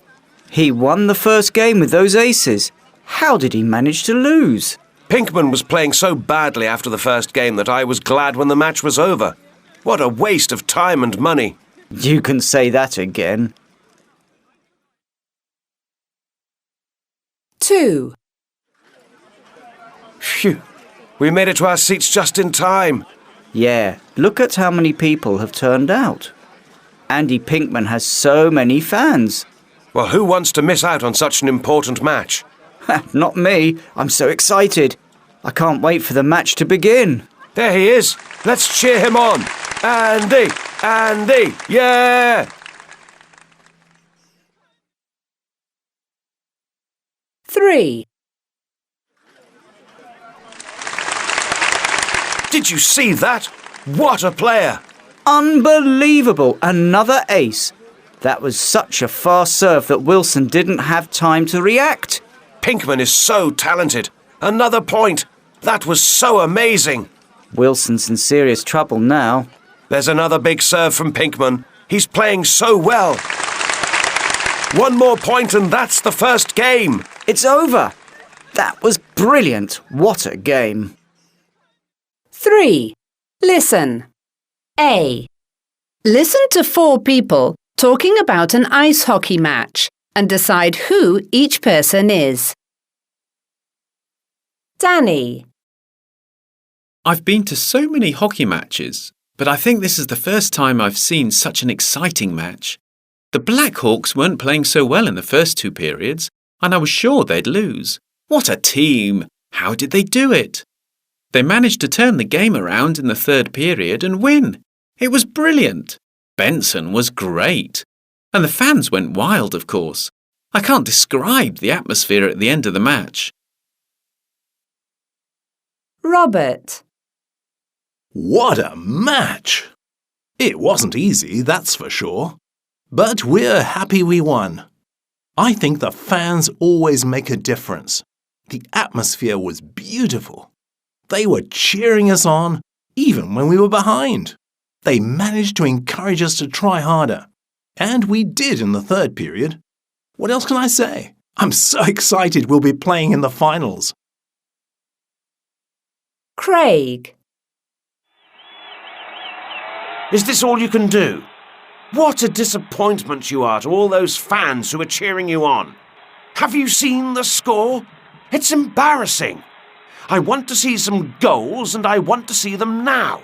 He won the first game with those aces. How did he manage to lose? Pinkman was playing so badly after the first game that I was glad when the match was over. What a waste of time and money. You can say that again. 2. Phew. We made it to our seats just in time. Yeah, look at how many people have turned out. Andy Pinkman has so many fans. Well, who wants to miss out on such an important match? Not me. I'm so excited. I can't wait for the match to begin. There he is. Let's cheer him on. Andy! Andy! Yeah! 3. Did you see that? What a player! Unbelievable! Another ace. That was such a fast serve that Wilson didn't have time to react. Pinkman is so talented. Another point. That was so amazing. Wilson's in serious trouble now. There's another big serve from Pinkman. He's playing so well. One more point and that's the first game. It's over. That was brilliant. What a game. 3. Listen. A. Listen to 4 people talking about an ice hockey match and decide who each person is. Danny. I've been to so many hockey matches, but I think this is the first time I've seen such an exciting match. The Blackhawks weren't playing so well in the first 2 periods, and I was sure they'd lose. What a team! How did they do it? They managed to turn the game around in the 3rd period and win. It was brilliant. Benson was great. And the fans went wild, of course. I can't describe the atmosphere at the end of the match. Robert. What a match! It wasn't easy, that's for sure. But we're happy we won. I think the fans always make a difference. The atmosphere was beautiful. They were cheering us on, even when we were behind. They managed to encourage us to try harder. And we did in the 3rd period. What else can I say? I'm so excited we'll be playing in the finals. Craig. Is this all you can do? What a disappointment you are to all those fans who are cheering you on. Have you seen the score? It's embarrassing. I want to see some goals and I want to see them now.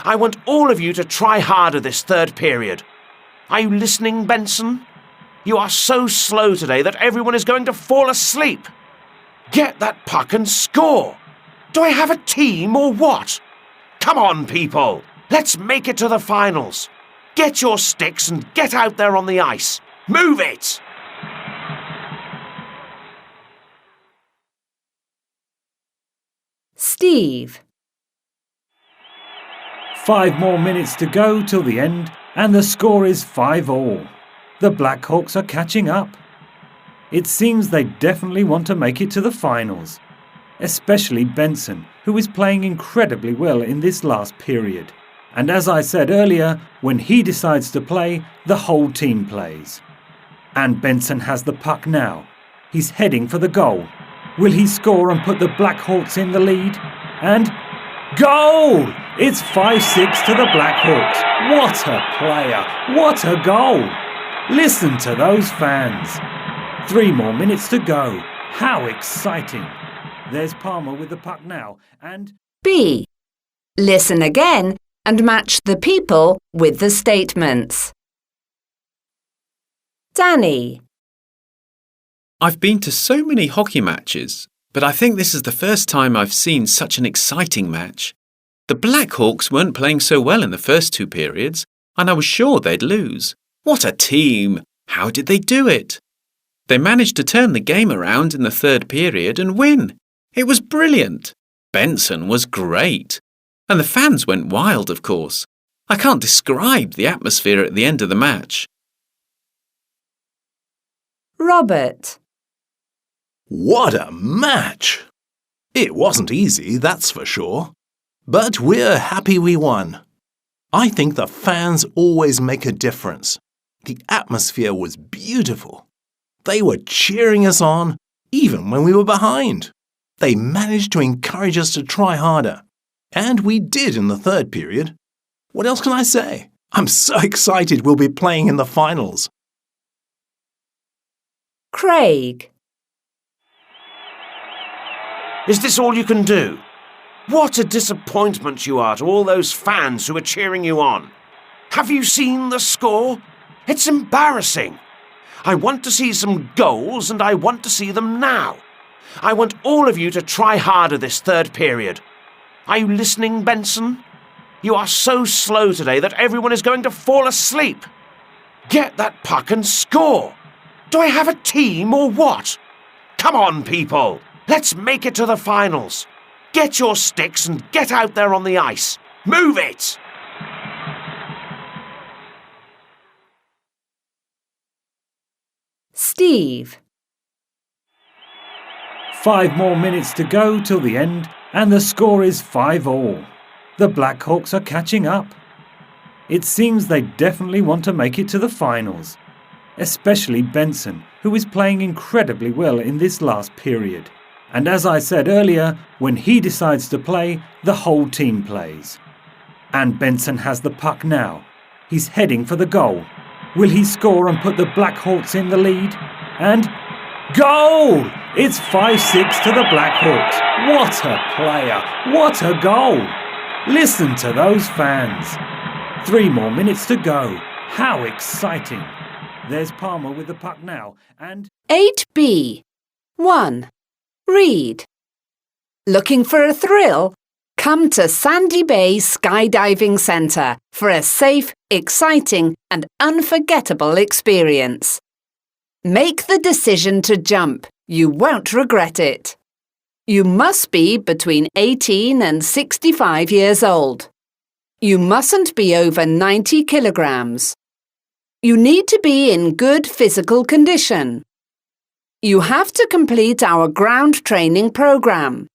I want all of you to try harder this 3rd period. Are you listening, Benson? You are so slow today that everyone is going to fall asleep. Get that puck and score. Do I have a team or what? Come on, people. Let's make it to the finals. Get your sticks and get out there on the ice. Move it! Steve. 5 more minutes to go till the end, and the score is 5-all. The Blackhawks are catching up. It seems they definitely want to make it to the finals, especially Benson, who is playing incredibly well in this last period. And as I said earlier, when he decides to play, the whole team plays. And Benson has the puck now. He's heading for the goal. Will he score and put the Blackhawks in the lead? And goal! It's 5-6 to the Blackhawks. What a player! What a goal! Listen to those fans. 3 more minutes to go. How exciting! There's Palmer with the puck now, and... B. Listen again and match the people with the statements. Danny. I've been to so many hockey matches, but I think this is the first time I've seen such an exciting match. The Blackhawks weren't playing so well in the first 2 periods, and I was sure they'd lose. What a team! How did they do it? They managed to turn the game around in the 3rd period and win. It was brilliant. Benson was great. And the fans went wild, of course. I can't describe the atmosphere at the end of the match. Robert. What a match! It wasn't easy, that's for sure. But we're happy we won. I think the fans always make a difference. The atmosphere was beautiful. They were cheering us on, even when we were behind. They managed to encourage us to try harder. And we did in the 3rd period. What else can I say? I'm so excited we'll be playing in the finals. Craig. Is this all you can do? What a disappointment you are to all those fans who are cheering you on. Have you seen the score? It's embarrassing. I want to see some goals and I want to see them now. I want all of you to try harder this third period. Are you listening, Benson? You are so slow today that everyone is going to fall asleep. Get that puck and score. Do I have a team or what? Come on, people. Let's make it to the finals. Get your sticks and get out there on the ice. Move it! Steve. 5 more minutes to go till the end, and the score is 5-all. The Blackhawks are catching up. It seems they definitely want to make it to the finals, especially Benson, who is playing incredibly well in this last period. And as I said earlier, when he decides to play, the whole team plays. And Benson has the puck now. He's heading for the goal. Will he score and put the Blackhawks in the lead? And goal! It's 5-6 to the Blackhawks. What a player! What a goal! Listen to those fans. 3 more minutes to go. How exciting! There's Palmer with the puck now, and 8B. 1. Read. Looking for a thrill? Come to Sandy Bay Skydiving Centre for a safe, exciting and unforgettable experience. Make the decision to jump. You won't regret it. You must be between 18 and 65 years old. You mustn't be over 90 kilograms. You need to be in good physical condition. You have to complete our ground training program.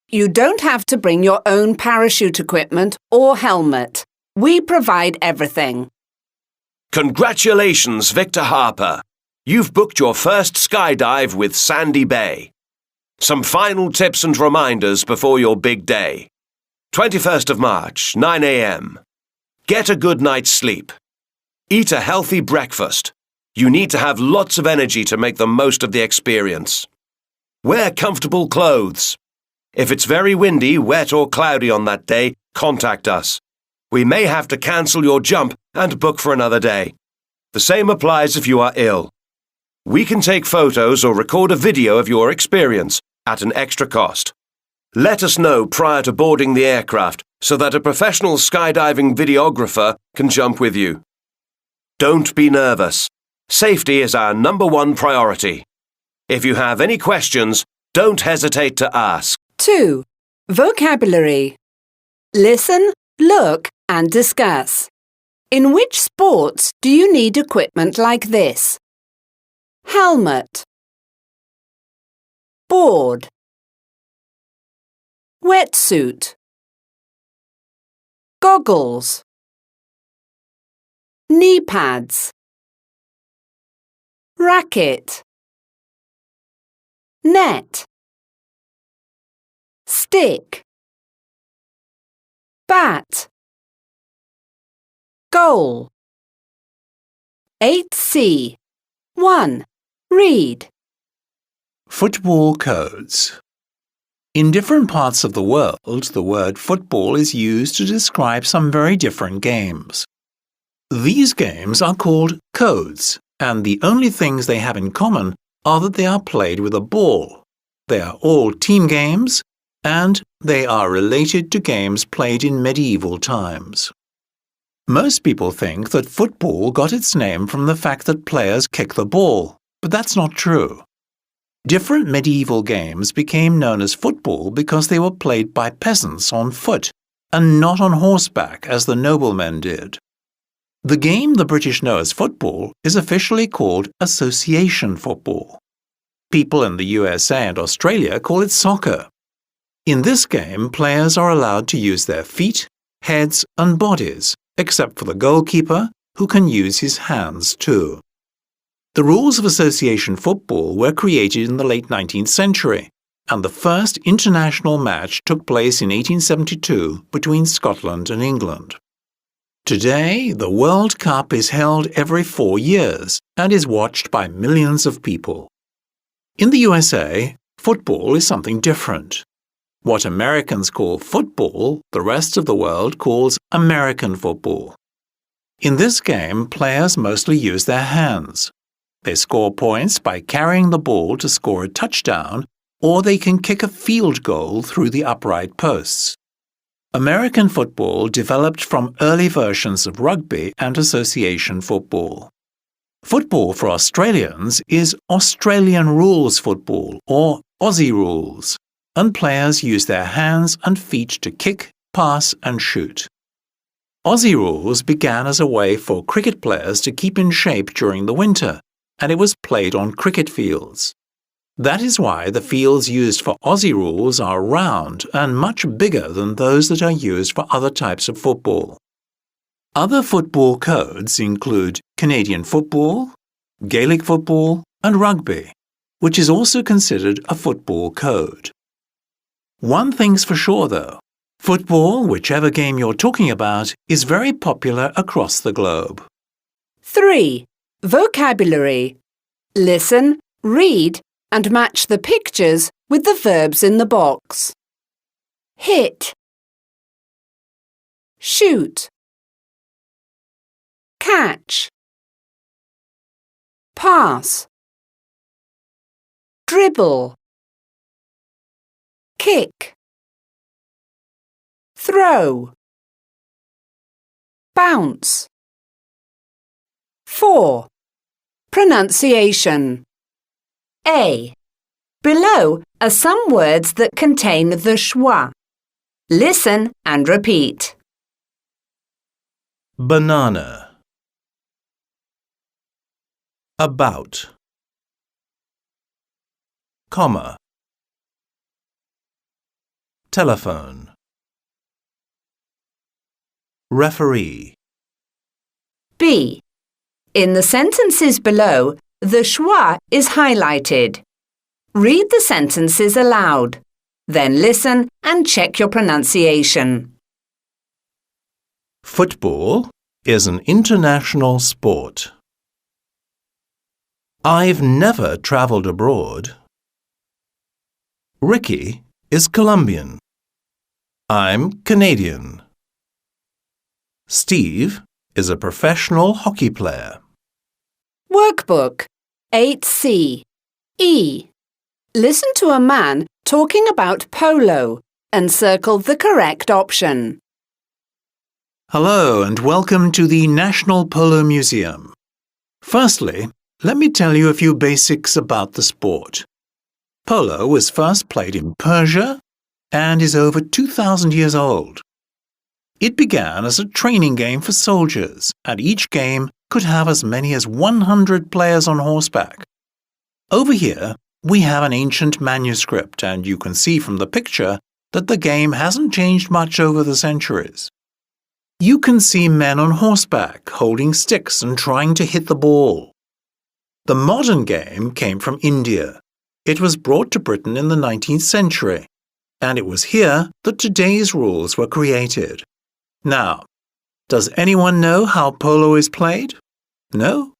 You don't have to bring your own parachute equipment or helmet. We provide everything. Congratulations, Victor Harper. You've booked your first skydive with Sandy Bay. Some final tips and reminders before your big day. 21st of March, 9 a.m. Get a good night's sleep. Eat a healthy breakfast. You need to have lots of energy to make the most of the experience. Wear comfortable clothes. If it's very windy, wet or cloudy on that day, contact us. We may have to cancel your jump and book for another day. The same applies if you are ill. We can take photos or record a video of your experience at an extra cost. Let us know prior to boarding the aircraft so that a professional skydiving videographer can jump with you. Don't be nervous. Safety is our #1 priority. If you have any questions, don't hesitate to ask. 2. Vocabulary. Listen, look and discuss. In which sports do you need equipment like this? Helmet. Board. Wetsuit. Goggles. Knee pads. Racket. Net. Stick. Bat. Goal. 8C. 1. Read. Football codes. In different parts of the world, the word football is used to describe some very different games. These games are called codes, and the only things they have in common are that they are played with a ball. They are all team games, and they are related to games played in medieval times. Most people think that football got its name from the fact that players kick the ball, but that's not true. Different medieval games became known as football because they were played by peasants on foot and not on horseback as the noblemen did. The game the British know as football is officially called association football. People in the USA and Australia call it soccer. In this game, players are allowed to use their feet, heads and bodies, except for the goalkeeper, who can use his hands too. The rules of association football were created in the late 19th century, and the first international match took place in 1872 between Scotland and England. Today, the World Cup is held every 4 years and is watched by millions of people. In the USA, football is something different. What Americans call football, the rest of the world calls American football. In this game, players mostly use their hands. They score points by carrying the ball to score a touchdown, or they can kick a field goal through the upright posts. American football developed from early versions of rugby and association football. Football for Australians is Australian rules football or Aussie rules, and players use their hands and feet to kick, pass and shoot. Aussie rules began as a way for cricket players to keep in shape during the winter, and it was played on cricket fields. That is why the fields used for Aussie rules are round and much bigger than those that are used for other types of football. Other football codes include Canadian football, Gaelic football, and rugby, which is also considered a football code. One thing's for sure though, football, whichever game you're talking about, is very popular across the globe. 3. Vocabulary. Listen, read, and match the pictures with the verbs in the box. Hit, shoot, catch, pass, dribble, kick, throw, bounce. 4. Pronunciation. A. Below are some words that contain the schwa. Listen and repeat. Banana. About. Comma. Telephone. Referee. B. In the sentences below, the schwa is highlighted. Read the sentences aloud. Then listen and check your pronunciation. Football is an international sport. I've never travelled abroad. Ricky is Colombian. I'm Canadian. Steve is a professional hockey player. Workbook 8C. E. Listen to a man talking about polo and circle the correct option. Hello and welcome to the National Polo Museum. Firstly, let me tell you a few basics about the sport. Polo was first played in Persia and is over 2,000 years old. It began as a training game for soldiers, and each game could have as many as 100 players on horseback. Over here, we have an ancient manuscript, and you can see from the picture that the game hasn't changed much over the centuries. You can see men on horseback holding sticks and trying to hit the ball. The modern game came from India. It was brought to Britain in the 19th century, and it was here that today's rules were created. Now, does anyone know how polo is played? No?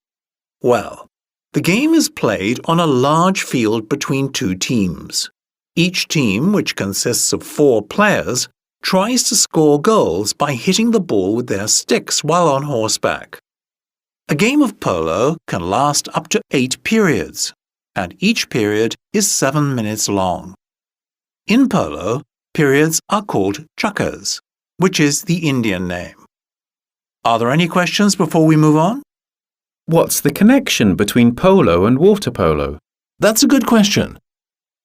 Well, the game is played on a large field between two teams. Each team, which consists of 4 players, tries to score goals by hitting the ball with their sticks while on horseback. A game of polo can last up to 8 periods, and each period is 7 minutes long. In polo, periods are called chakkars, which is the Indian name. Are there any questions before we move on? What's the connection between polo and water polo? That's a good question.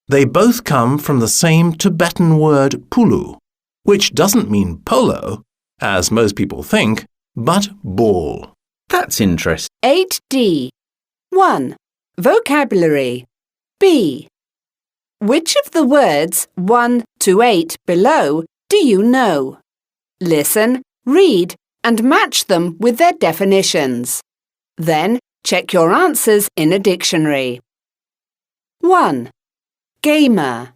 They both come from the same Tibetan word pulu, which doesn't mean polo, as most people think, but ball. That's interesting. 8D. 1. Vocabulary. B. Which of the words 1 to 8 below do you know? Listen, read, and match them with their definitions. Then, check your answers in a dictionary. 1. Gamer.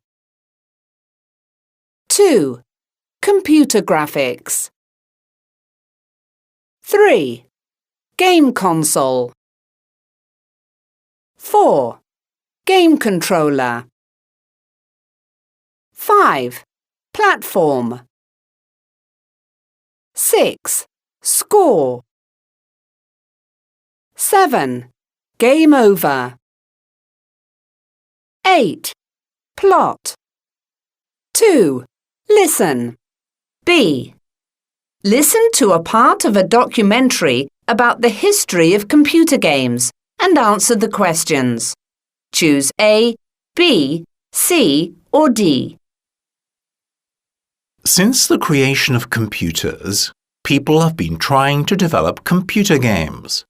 2. Computer graphics. 3. Game console. 4. Game controller. 5. Platform. 6. Score. 7. Game over. 8. Plot. 2. Listen. B. Listen to a part of a documentary about the history of computer games and answer the questions. Choose A, B, C or D. Since the creation of computers, people have been trying to develop computer games.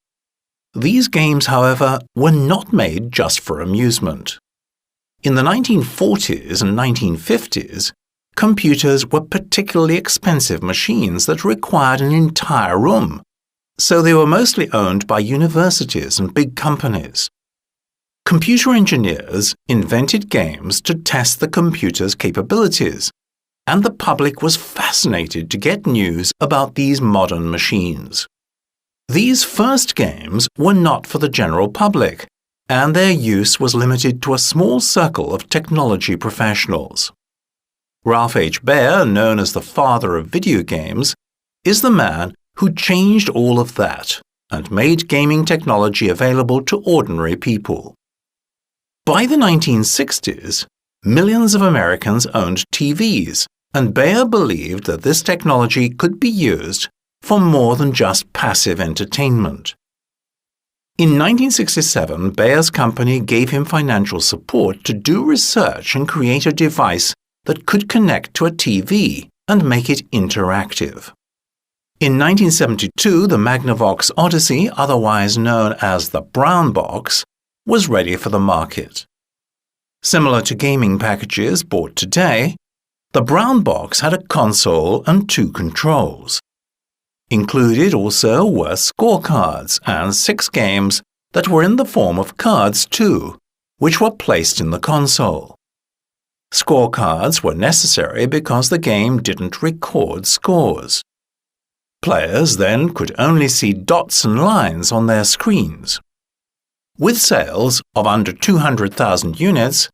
These games, however, were not made just for amusement. In the 1940s and 1950s, computers were particularly expensive machines that required an entire room, so they were mostly owned by universities and big companies. Computer engineers invented games to test the computer's capabilities, and the public was fascinated to get news about these modern machines. These first games were not for the general public, and their use was limited to a small circle of technology professionals. Ralph H. Baer, known as the father of video games, is the man who changed all of that and made gaming technology available to ordinary people. By the 1960s, millions of Americans owned TVs, and Baer believed that this technology could be used for more than just passive entertainment. In 1967, Baer's company gave him financial support to do research and create a device that could connect to a TV and make it interactive. In 1972, the Magnavox Odyssey, otherwise known as the Brown Box, was ready for the market. Similar to gaming packages bought today, the Brown Box had a console and 2 controls. Included also were scorecards and 6 games that were in the form of cards too, which were placed in the console. Scorecards were necessary because the game didn't record scores. Players then could only see dots and lines on their screens. With sales of under 200,000 units,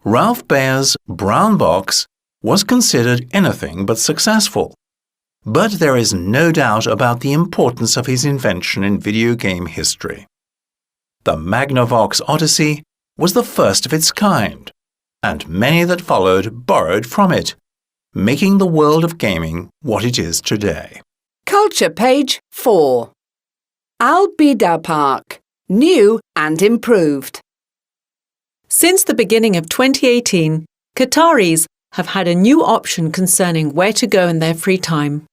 Ralph Baer's Brown Box was considered anything but successful. But there is no doubt about the importance of his invention in video game history. The Magnavox Odyssey was the first of its kind, and many that followed borrowed from it, making the world of gaming what it is today. Culture page 4. Al-Bida Park. New and improved. Since the beginning of 2018, Qataris have had a new option concerning where to go in their free time.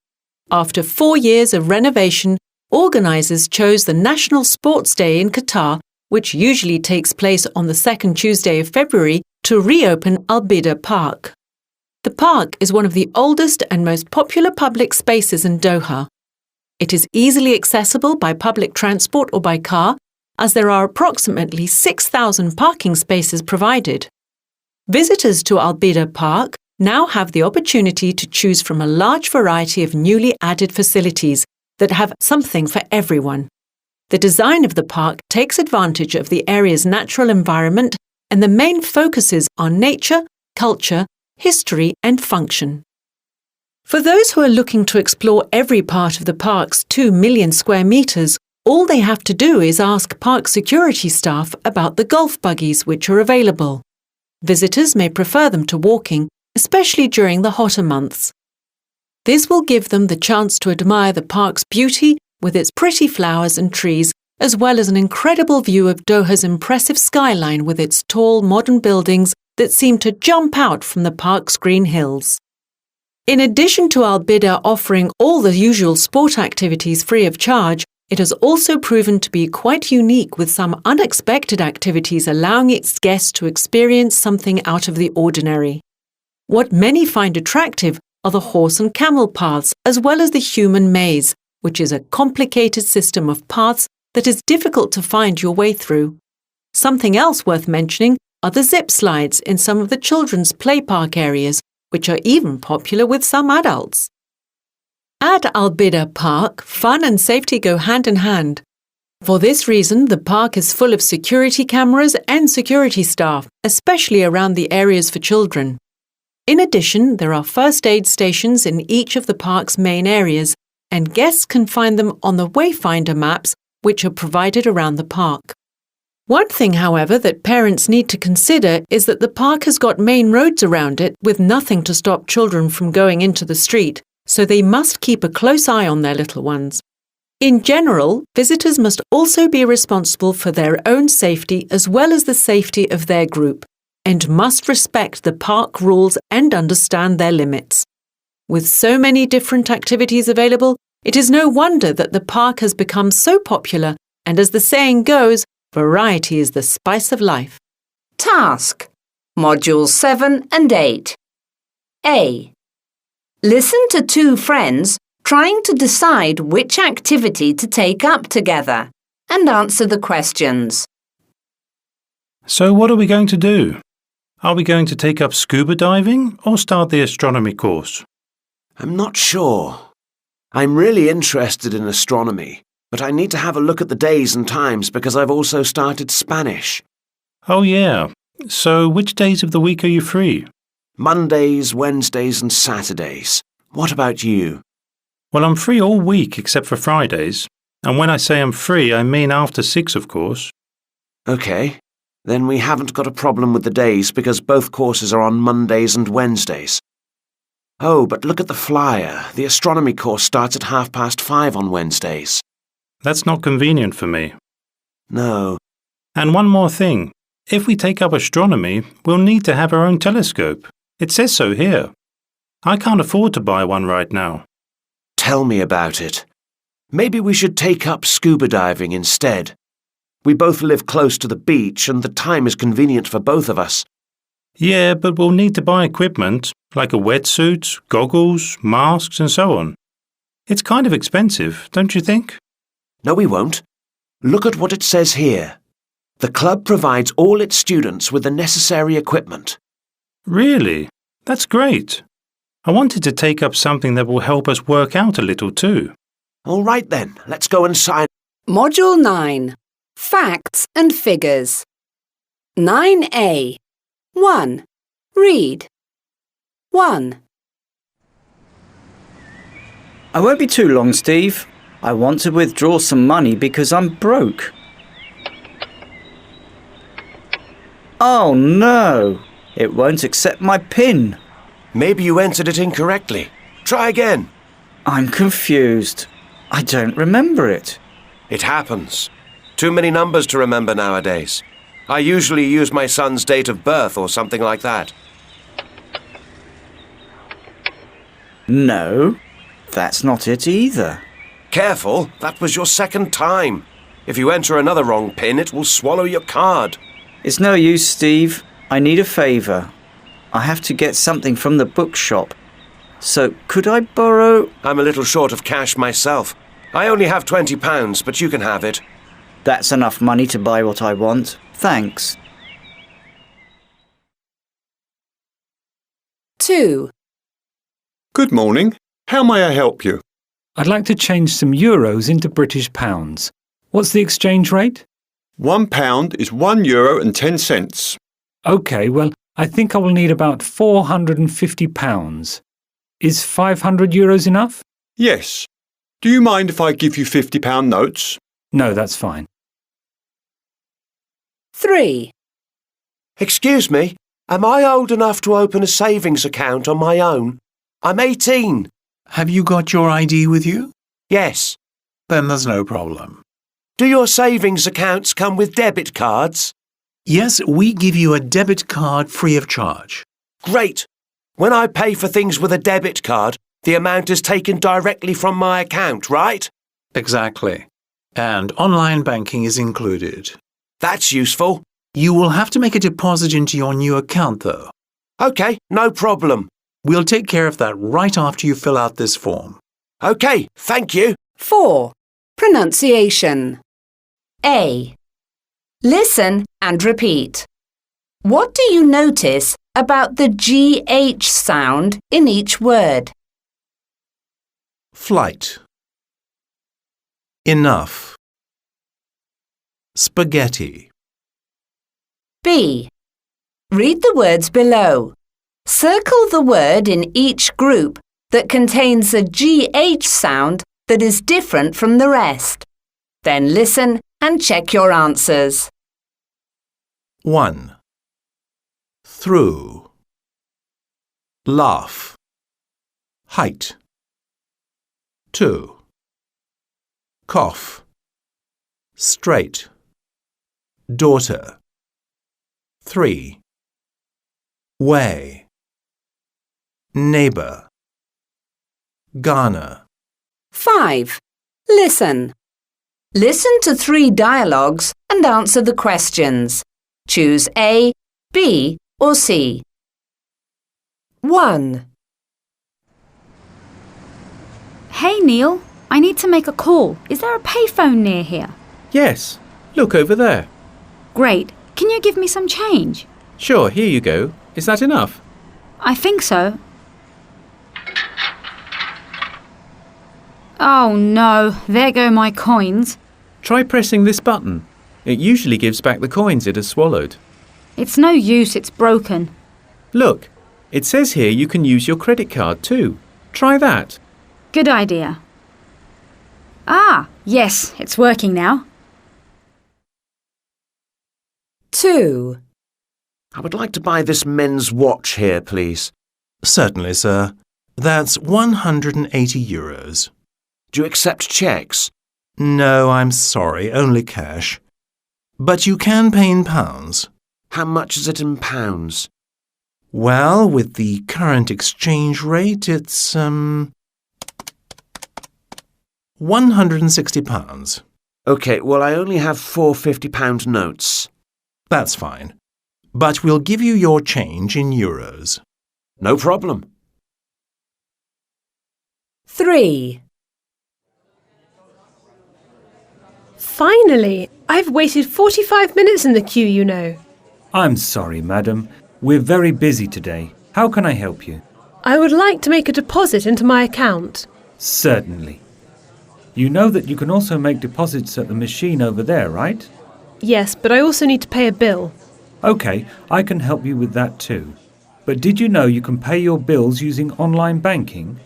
After 4 years of renovation, organisers chose the National Sports Day in Qatar, which usually takes place on the second Tuesday of February, to reopen Al-Bida Park. The park is one of the oldest and most popular public spaces in Doha. It is easily accessible by public transport or by car, as there are approximately 6,000 parking spaces provided. Visitors to Al-Bida Park now have the opportunity to choose from a large variety of newly added facilities that have something for everyone. The design of the park takes advantage of the area's natural environment, and the main focuses on nature, culture, history and function. For those who are looking to explore every part of the park's 2 million square metres, all they have to do is ask park security staff about the golf buggies which are available. Visitors may prefer them to walking, especially during the hotter months. This will give them the chance to admire the park's beauty with its pretty flowers and trees, as well as an incredible view of Doha's impressive skyline with its tall modern buildings that seem to jump out from the park's green hills. In addition to Al-Bida offering all the usual sport activities free of charge, it has also proven to be quite unique with some unexpected activities allowing its guests to experience something out of the ordinary. What many find attractive are the horse and camel paths as well as the human maze, which is a complicated system of paths that is difficult to find your way through. Something else worth mentioning are the zip slides in some of the children's play park areas, which are even popular with some adults. At Albida Park, fun and safety go hand in hand. For this reason, the park is full of security cameras and security staff, especially around the areas for children. In addition, there are first aid stations in each of the park's main areas, and guests can find them on the Wayfinder maps which are provided around the park. One thing, however, that parents need to consider is that the park has got main roads around it with nothing to stop children from going into the street, so they must keep a close eye on their little ones. In general, visitors must also be responsible for their own safety as well as the safety of their group, and must respect the park rules and understand their limits. With so many different activities available, it is no wonder that the park has become so popular, and as the saying goes, variety is the spice of life. Task. Modules 7 and 8. A. Listen to two friends trying to decide which activity to take up together and answer the questions. So what are we going to do? Are we going to take up scuba diving or start the astronomy course? I'm not sure. I'm really interested in astronomy, but I need to have a look at the days and times because I've also started Spanish. Oh yeah. So which days of the week are you free? Mondays, Wednesdays and Saturdays. What about you? Well, I'm free all week except for Fridays. And when I say I'm free, I mean after 6, of course. OK. Then we haven't got a problem with the days because both courses are on Mondays and Wednesdays. Oh, but look at the flyer. The astronomy course starts at 5:30 on Wednesdays. That's not convenient for me. No. And one more thing. If we take up astronomy, we'll need to have our own telescope. It says so here. I can't afford to buy one right now. Tell me about it. Maybe we should take up scuba diving instead. We both live close to the beach and the time is convenient for both of us. Yeah, but we'll need to buy equipment, like a wetsuit, goggles, masks and so on. It's kind of expensive, don't you think? No, we won't. Look at what it says here. The club provides all its students with the necessary equipment. Really? That's great. I wanted to take up something that will help us work out a little too. All right then, let's go and sign. Module 9. Facts and Figures. 9A. 1. Read. 1. I won't be too long, Steve. I want to withdraw some money because I'm broke. Oh no! It won't accept my PIN. Maybe you entered it incorrectly. Try again. I'm confused. I don't remember it. It happens. Too many numbers to remember nowadays. I usually use my son's date of birth or something like that. No, that's not it either. Careful, that was your second time. If you enter another wrong PIN, it will swallow your card. It's no use, Steve. I need a favour. I have to get something from the bookshop. So, could I borrow... I'm a little short of cash myself. I only have £20, but you can have it. That's enough money to buy what I want. Thanks. 2. Good morning. How may I help you? I'd like to change some euros into British pounds. What's the exchange rate? £1 is €1.10. OK, well, I think I will need about £450. Is €500 enough? Yes. Do you mind if I give you £50 notes? No, that's fine. 3. Excuse me, am I old enough to open a savings account on my own? I'm 18. Have you got your ID with you? Yes. Then there's no problem. Do your savings accounts come with debit cards? Yes, we give you a debit card free of charge. Great. When I pay for things with a debit card, the amount is taken directly from my account, right? Exactly. And online banking is included. That's useful. You will have to make a deposit into your new account, though. OK, no problem. We'll take care of that right after you fill out this form. OK, thank you. 4. Pronunciation. A. Listen and repeat. What do you notice about the GH sound in each word? Flight. Enough. Spaghetti. B. Read the words below. Circle the word in each group that contains a GH sound that is different from the rest. Then listen and check your answers. 1. Through. Laugh. Height. 2. Cough. Straight. Daughter. 3. Way. Neighbor. Ghana. 5. Listen. Listen to 3 dialogues and answer the questions. Choose A, B or C. 1. Hey Neil, I need to make a call. Is there a payphone near here? Yes, look over there. Great. Can you give me some change? Sure, here you go. Is that enough? I think so. Oh no, there go my coins. Try pressing this button. It usually gives back the coins it has swallowed. It's no use, it's broken. Look, it says here you can use your credit card too. Try that. Good idea. Ah, yes, it's working now. 2. I would like to buy this men's watch here, please. Certainly, sir. That's €180. Do you accept cheques? No, I'm sorry, only cash. But you can pay in pounds. How much is it in pounds? Well, with the current exchange rate, it's, £160. OK, well, I only have 4 £50 notes. That's fine. But we'll give you your change in euros. No problem. 3. Finally! I've waited 45 minutes in the queue, you know. I'm sorry, madam. We're very busy today. How can I help you? I would like to make a deposit into my account. Certainly. You know that you can also make deposits at the machine over there, right? Yes, but I also need to pay a bill. OK, I can help you with that too. But did you know you can pay your bills using online banking?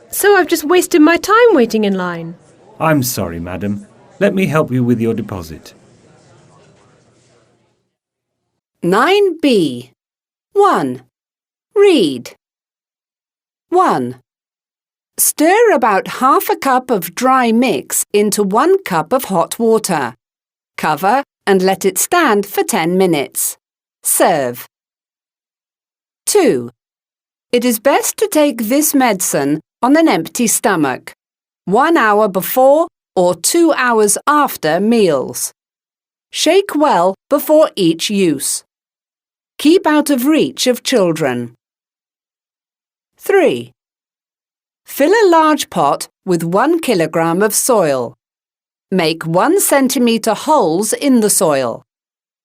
So I've just wasted my time waiting in line. I'm sorry, madam. Let me help you with your deposit. 9B. 1. Read. 1. Stir about half a cup of dry mix into 1 cup of hot water. Cover and let it stand for 10 minutes. Serve. 2. It is best to take this medicine on an empty stomach, 1 hour before or 2 hours after meals. Shake well before each use. Keep out of reach of children. 3. Fill a large pot with 1 kilogram of soil. Make 1 centimetre holes in the soil.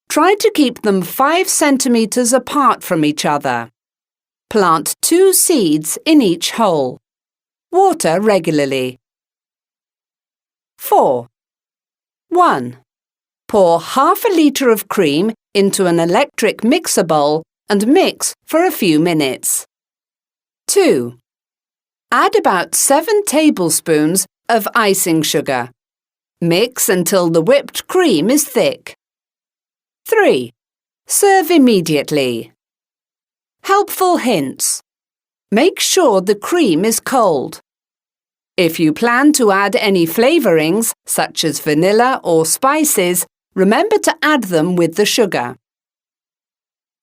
Try to keep them 5 centimetres apart from each other. Plant 2 seeds in each hole. Water regularly. 4. 1. Pour half a litre of cream into an electric mixer bowl and mix for a few minutes. 2. Add about 7 tablespoons of icing sugar. Mix until the whipped cream is thick. 3. Serve immediately. Helpful hints. Make sure the cream is cold. If you plan to add any flavourings, such as vanilla or spices, remember to add them with the sugar.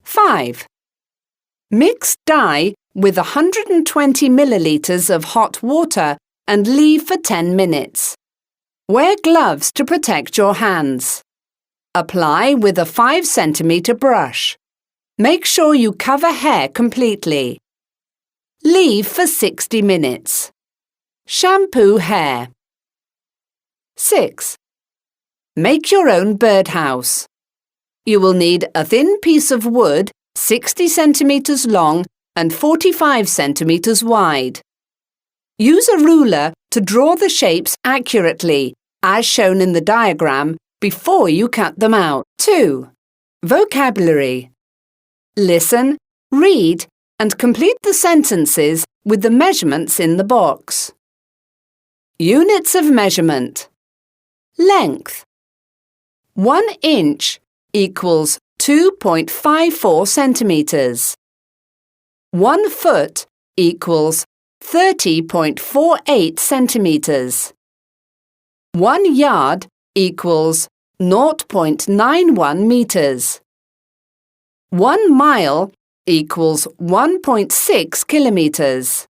5. Mix dye with 120 millilitres of hot water and leave for 10 minutes. Wear gloves to protect your hands. Apply with a 5 centimetre brush. Make sure you cover hair completely. Leave for 60 minutes. Shampoo hair. 6. Make your own birdhouse. You will need a thin piece of wood 60 centimetres long and 45 centimetres wide. Use a ruler to draw the shapes accurately, as shown in the diagram, before you cut them out. 2. Vocabulary. Listen, read, and complete the sentences with the measurements in the box. Units of measurement. Length. 1 inch equals 2.54 centimetres. 1 foot equals 30.48 centimetres. 1 yard equals 0.91 metres. 1 mile equals 1.6 kilometres.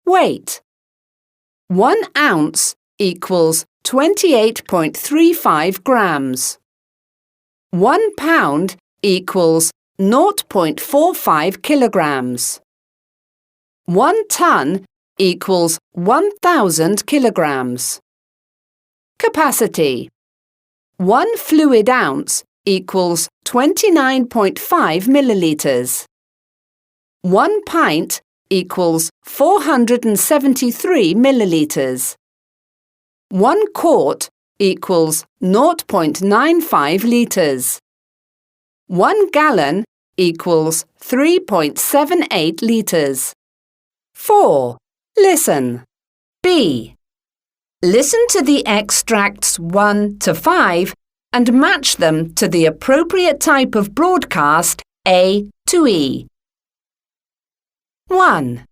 Weight. 1 ounce equals 28.35 grams. 1 pound equals 0.45 kilograms. 1 ton equals 1,000 kilograms. Capacity. 1 fluid ounce equals 29.5 millilitres. 1 pint equals 473 millilitres. 1 quart equals 0.95 litres. 1 gallon equals 3.78 litres. 4. Listen. B. Listen to the extracts 1 to 5 and match them to the appropriate type of broadcast A to E. 1.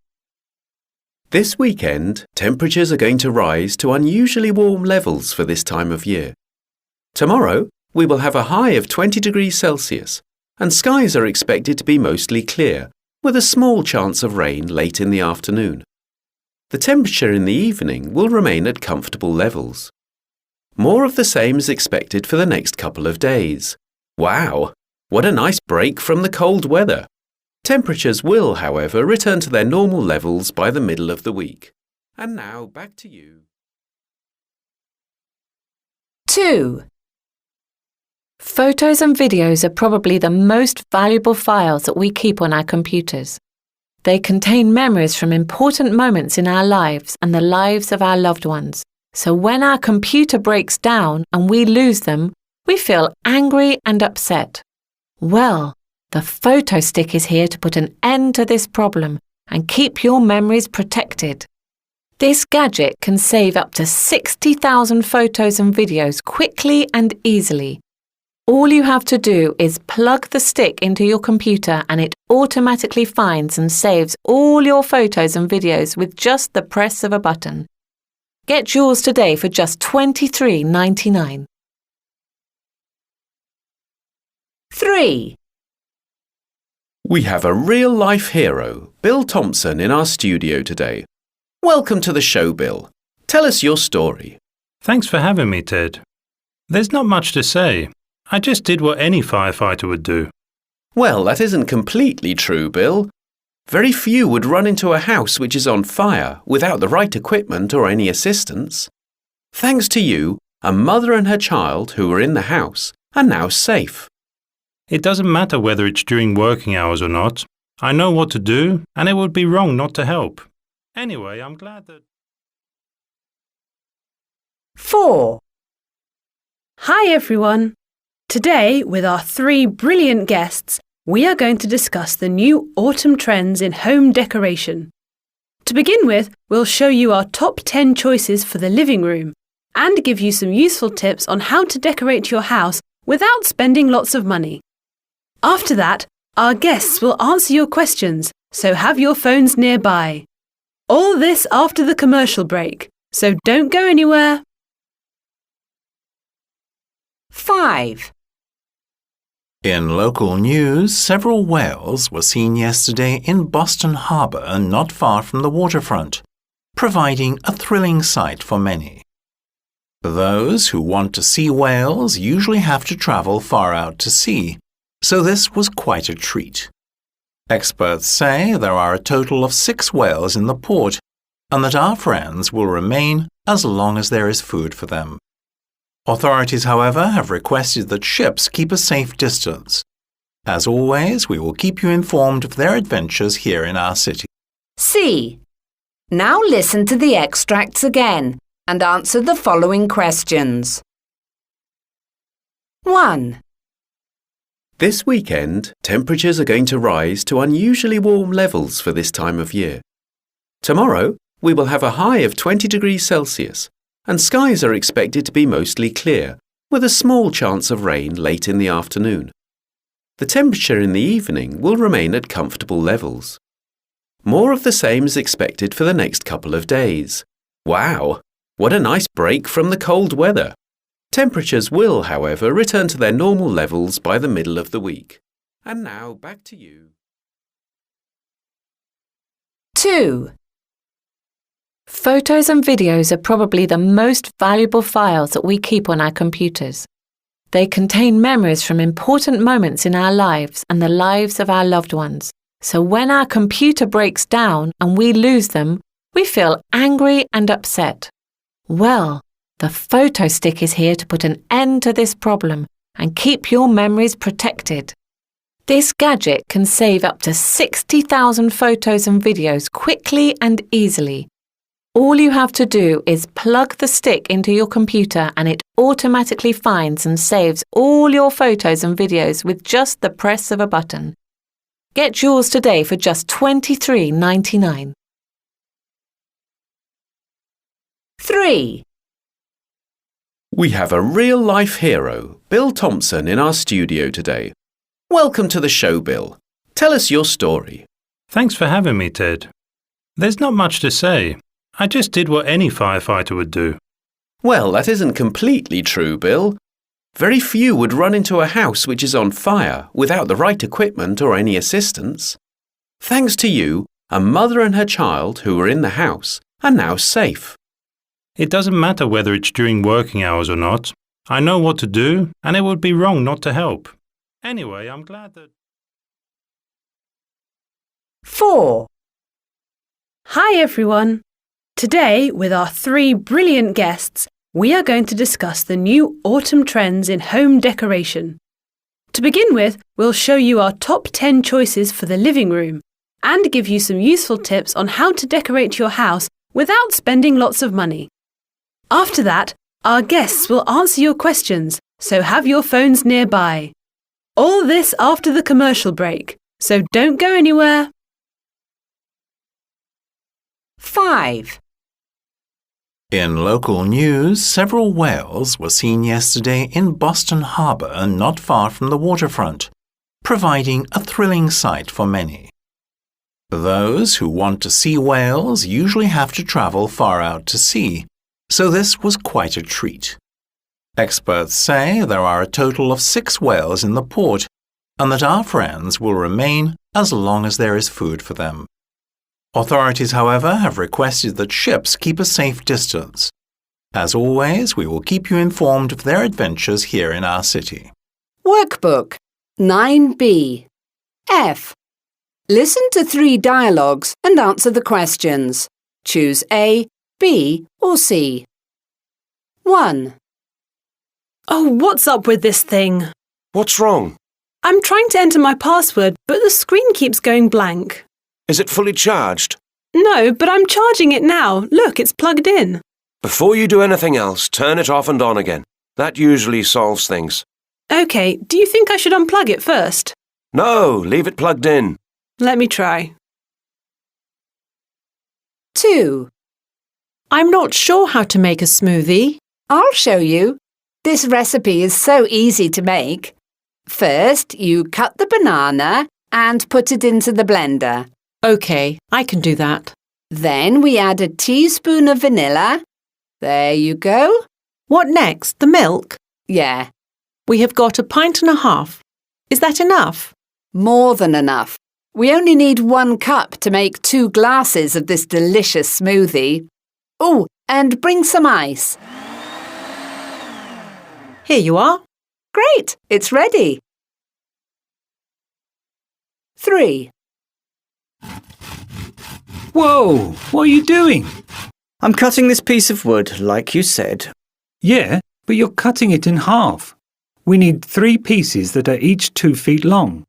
This weekend, temperatures are going to rise to unusually warm levels for this time of year. Tomorrow, we will have a high of 20 degrees Celsius, and skies are expected to be mostly clear, with a small chance of rain late in the afternoon. The temperature in the evening will remain at comfortable levels. More of the same is expected for the next couple of days. Wow! What a nice break from the cold weather! Temperatures will, however, return to their normal levels by the middle of the week. And now, back to you. 2. Photos and videos are probably the most valuable files that we keep on our computers. They contain memories from important moments in our lives and the lives of our loved ones. So when our computer breaks down and we lose them, we feel angry and upset. Well, the photo stick is here to put an end to this problem and keep your memories protected. This gadget can save up to 60,000 photos and videos quickly and easily. All you have to do is plug the stick into your computer and it automatically finds and saves all your photos and videos with just the press of a button. Get yours today for just $23.99. 3. We have a real-life hero, Bill Thompson, in our studio today. Welcome to the show, Bill. Tell us your story. Thanks for having me, Ted. There's not much to say. I just did what any firefighter would do. Well, that isn't completely true, Bill. Very few would run into a house which is on fire without the right equipment or any assistance. Thanks to you, a mother and her child who were in the house are now safe. It doesn't matter whether it's during working hours or not. I know what to do, and it would be wrong not to help. Anyway, I'm glad that... 4. Hi everyone! Today, with our 3 brilliant guests, we are going to discuss the new autumn trends in home decoration. To begin with, we'll show you our top 10 choices for the living room and give you some useful tips on how to decorate your house without spending lots of money. After that, our guests will answer your questions, so have your phones nearby. All this after the commercial break, so don't go anywhere. 5. In local news, several whales were seen yesterday in Boston Harbour, not far from the waterfront, providing a thrilling sight for many. Those who want to see whales usually have to travel far out to sea, so this was quite a treat. Experts say there are a total of 6 whales in the port, and that our friends will remain as long as there is food for them. Authorities, however, have requested that ships keep a safe distance. As always, we will keep you informed of their adventures here in our city. C. Now listen to the extracts again and answer the following questions. 1. This weekend, temperatures are going to rise to unusually warm levels for this time of year. Tomorrow, we will have a high of 20 degrees Celsius, and skies are expected to be mostly clear, with a small chance of rain late in the afternoon. The temperature in the evening will remain at comfortable levels. More of the same is expected for the next couple of days. Wow! What a nice break from the cold weather! Temperatures will, however, return to their normal levels by the middle of the week. And now, back to you. 2. Photos and videos are probably the most valuable files that we keep on our computers. They contain memories from important moments in our lives and the lives of our loved ones. So when our computer breaks down and we lose them, we feel angry and upset. Well, the photo stick is here to put an end to this problem and keep your memories protected. This gadget can save up to 60,000 photos and videos quickly and easily. All you have to do is plug the stick into your computer and it automatically finds and saves all your photos and videos with just the press of a button. Get yours today for just $23.99. 3. We have a real-life hero, Bill Thompson, in our studio today. Welcome to the show, Bill. Tell us your story. Thanks for having me, Ted. There's not much to say. I just did what any firefighter would do. Well, that isn't completely true, Bill. Very few would run into a house which is on fire without the right equipment or any assistance. Thanks to you, a mother and her child who were in the house are now safe. It doesn't matter whether it's during working hours or not. I know what to do, and it would be wrong not to help. Anyway, I'm glad that... 4. Hi everyone! Today, with our 3 brilliant guests, we are going to discuss the new autumn trends in home decoration. To begin with, we'll show you our top 10 choices for the living room and give you some useful tips on how to decorate your house without spending lots of money. After that, our guests will answer your questions, so have your phones nearby. All this after the commercial break, so don't go anywhere. 5. In local news, several whales were seen yesterday in Boston Harbour, not far from the waterfront, providing a thrilling sight for many. Those who want to see whales usually have to travel far out to sea, so this was quite a treat. Experts say there are a total of 6 whales in the port, and that our friends will remain as long as there is food for them. Authorities, however, have requested that ships keep a safe distance. As always, we will keep you informed of their adventures here in our city. Workbook 9B. F. Listen to 3 dialogues and answer the questions. Choose A, B or C. 1. Oh, what's up with this thing? What's wrong? I'm trying to enter my password, but the screen keeps going blank. Is it fully charged? No, but I'm charging it now. Look, it's plugged in. Before you do anything else, turn it off and on again. That usually solves things. OK, do you think I should unplug it first? No, leave it plugged in. Let me try. 2. I'm not sure how to make a smoothie. I'll show you. This recipe is so easy to make. First, you cut the banana and put it into the blender. OK, I can do that. Then we add a teaspoon of vanilla. There you go. What next? The milk? Yeah. We have got 1.5 pints. Is that enough? More than enough. We only need 1 cup to make 2 glasses of this delicious smoothie. Oh, and bring some ice. Here you are. Great, it's ready. 3. Whoa! What are you doing? I'm cutting this piece of wood, like you said. Yeah, but you're cutting it in half. We need 3 pieces that are each 2 feet long.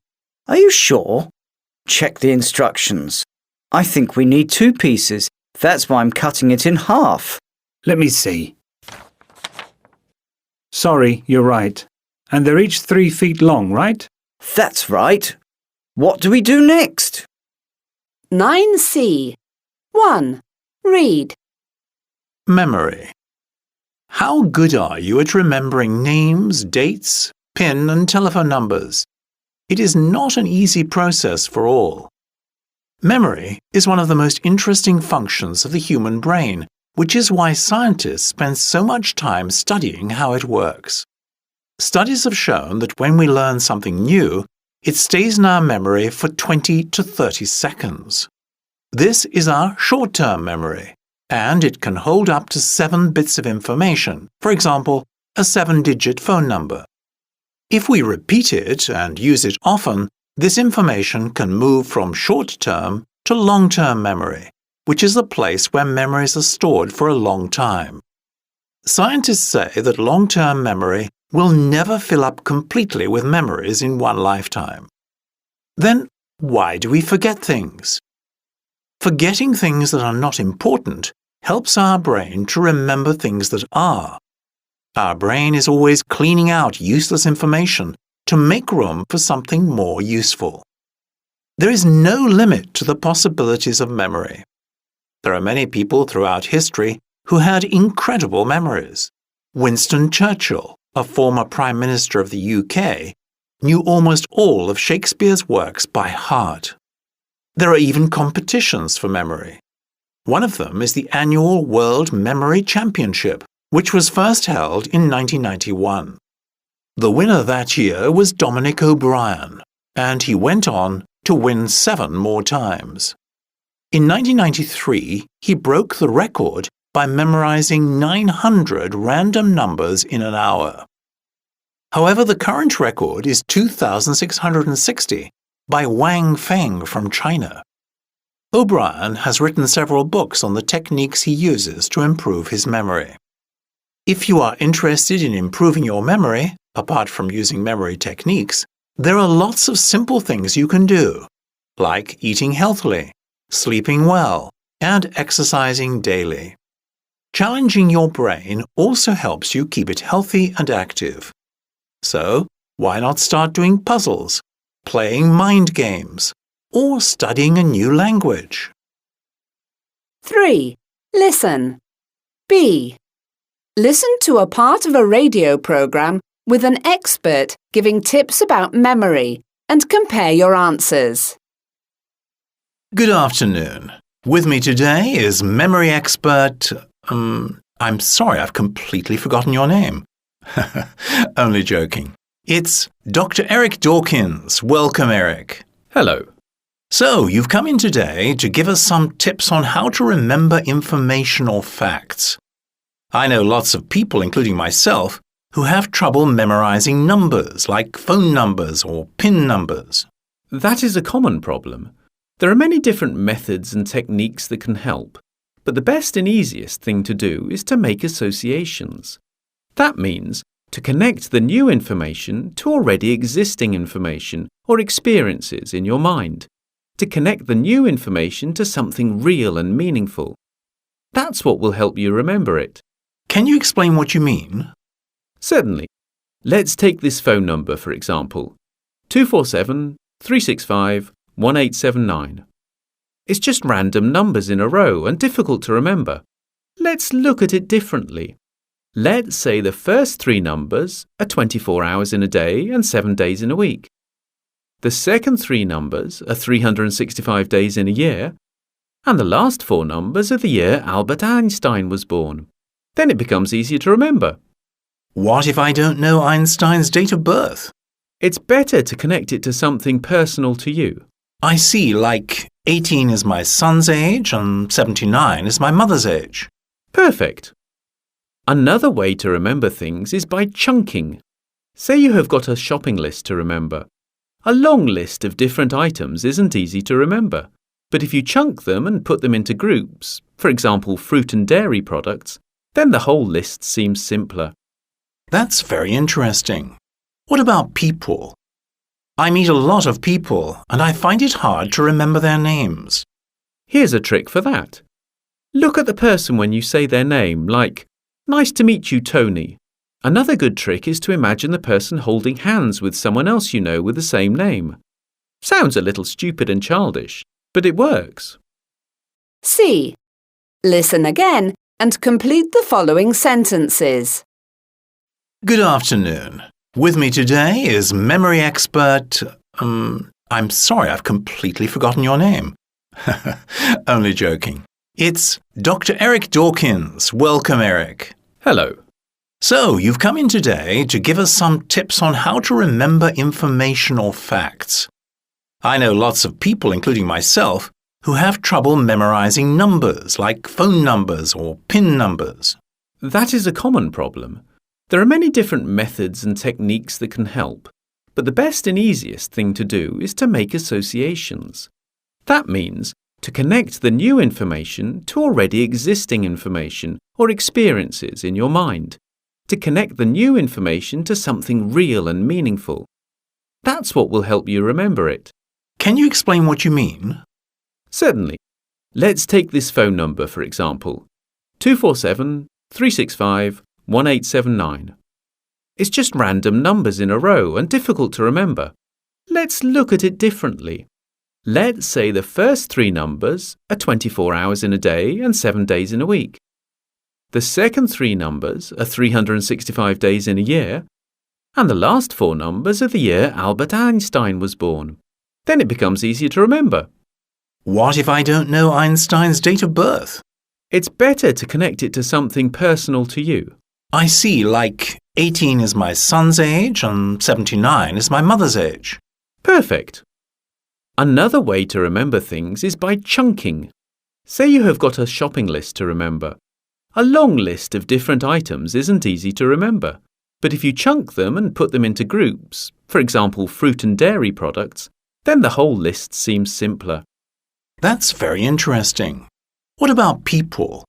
Are you sure? Check the instructions. I think we need 2 pieces, That's why I'm cutting it in half. Let me see. Sorry, you're right. And they're each 3 feet long, right? That's right. What do we do next? 9C. 1. Read. Memory. How good are you at remembering names, dates, PIN and telephone numbers? It is not an easy process for all. Memory is one of the most interesting functions of the human brain, which is why scientists spend so much time studying how it works. Studies have shown that when we learn something new, it stays in our memory for 20 to 30 seconds. This is our short-term memory, and it can hold up to 7 bits of information, for example, a 7-digit phone number. If we repeat it and use it often, this information can move from short-term to long-term memory, which is the place where memories are stored for a long time. Scientists say that long-term memory will never fill up completely with memories in one lifetime. Then, why do we forget things? Forgetting things that are not important helps our brain to remember things that are. Our brain is always cleaning out useless information to make room for something more useful. There is no limit to the possibilities of memory. There are many people throughout history who had incredible memories. Winston Churchill, a former Prime Minister of the UK, knew almost all of Shakespeare's works by heart. There are even competitions for memory. One of them is the annual World Memory Championship, which was first held in 1991. The winner that year was Dominic O'Brien, and he went on to win 7 more times. In 1993, he broke the record by memorizing 900 random numbers in an hour. However, the current record is 2,660 by Wang Feng from China. O'Brien has written several books on the techniques he uses to improve his memory. If you are interested in improving your memory, apart from using memory techniques, there are lots of simple things you can do, like eating healthily, sleeping well, and exercising daily. Challenging your brain also helps you keep it healthy and active. So, why not start doing puzzles, playing mind games, or studying a new language? 3. Listen. B. Listen to a part of a radio program with an expert giving tips about memory and compare your answers. Good afternoon. With me today is memory expert... I'm sorry, I've completely forgotten your name. Only joking. It's Dr. Eric Dawkins. Welcome, Eric. Hello. So, you've come in today to give us some tips on how to remember information or facts. I know lots of people, including myself, who have trouble memorizing numbers, like phone numbers or PIN numbers. That is a common problem. There are many different methods and techniques that can help, but the best and easiest thing to do is to make associations. That means to connect the new information to already existing information or experiences in your mind, to connect the new information to something real and meaningful. That's what will help you remember it. Can you explain what you mean? Certainly. Let's take this phone number, for example, 247-365-1879. It's just random numbers in a row and difficult to remember. Let's look at it differently. Let's say the first 3 numbers are 24 hours in a day and 7 days in a week. The second 3 numbers are 365 days in a year, and the last 4 numbers are the year Albert Einstein was born. Then it becomes easier to remember. What if I don't know Einstein's date of birth? It's better to connect it to something personal to you. I see, like 18 is my son's age and 79 is my mother's age. Perfect. Another way to remember things is by chunking. Say you have got a shopping list to remember. A long list of different items isn't easy to remember, but if you chunk them and put them into groups, for example fruit and dairy products, then the whole list seems simpler. That's very interesting. What about people? I meet a lot of people and I find it hard to remember their names. Here's a trick for that. Look at the person when you say their name, like, "Nice to meet you, Tony." Another good trick is to imagine the person holding hands with someone else you know with the same name. Sounds a little stupid and childish, but it works. C. Listen again and complete the following sentences. Good afternoon. With me today is memory expert... I'm sorry, I've completely forgotten your name. Only joking. It's Dr. Eric Dawkins. Welcome, Eric. Hello. So, you've come in today to give us some tips on how to remember information or facts. I know lots of people, including myself, who have trouble memorizing numbers, like phone numbers or PIN numbers. That is a common problem. There are many different methods and techniques that can help, but the best and easiest thing to do is to make associations. That means to connect the new information to already existing information or experiences in your mind, to connect the new information to something real and meaningful. That's what will help you remember it. Can you explain what you mean? Certainly. Let's take this phone number, for example, 247-365-1879. It's just random numbers in a row and difficult to remember. Let's look at it differently. Let's say the first three numbers are 24 hours in a day and 7 days in a week. The second three numbers are 365 days in a year, and the last four numbers are the year Albert Einstein was born. Then it becomes easier to remember. What if I don't know Einstein's date of birth? It's better to connect it to something personal to you. I see, like 18 is my son's age and 79 is my mother's age. Perfect. Another way to remember things is by chunking. Say you have got a shopping list to remember. A long list of different items isn't easy to remember, but if you chunk them and put them into groups, for example fruit and dairy products, then the whole list seems simpler. That's very interesting. What about people?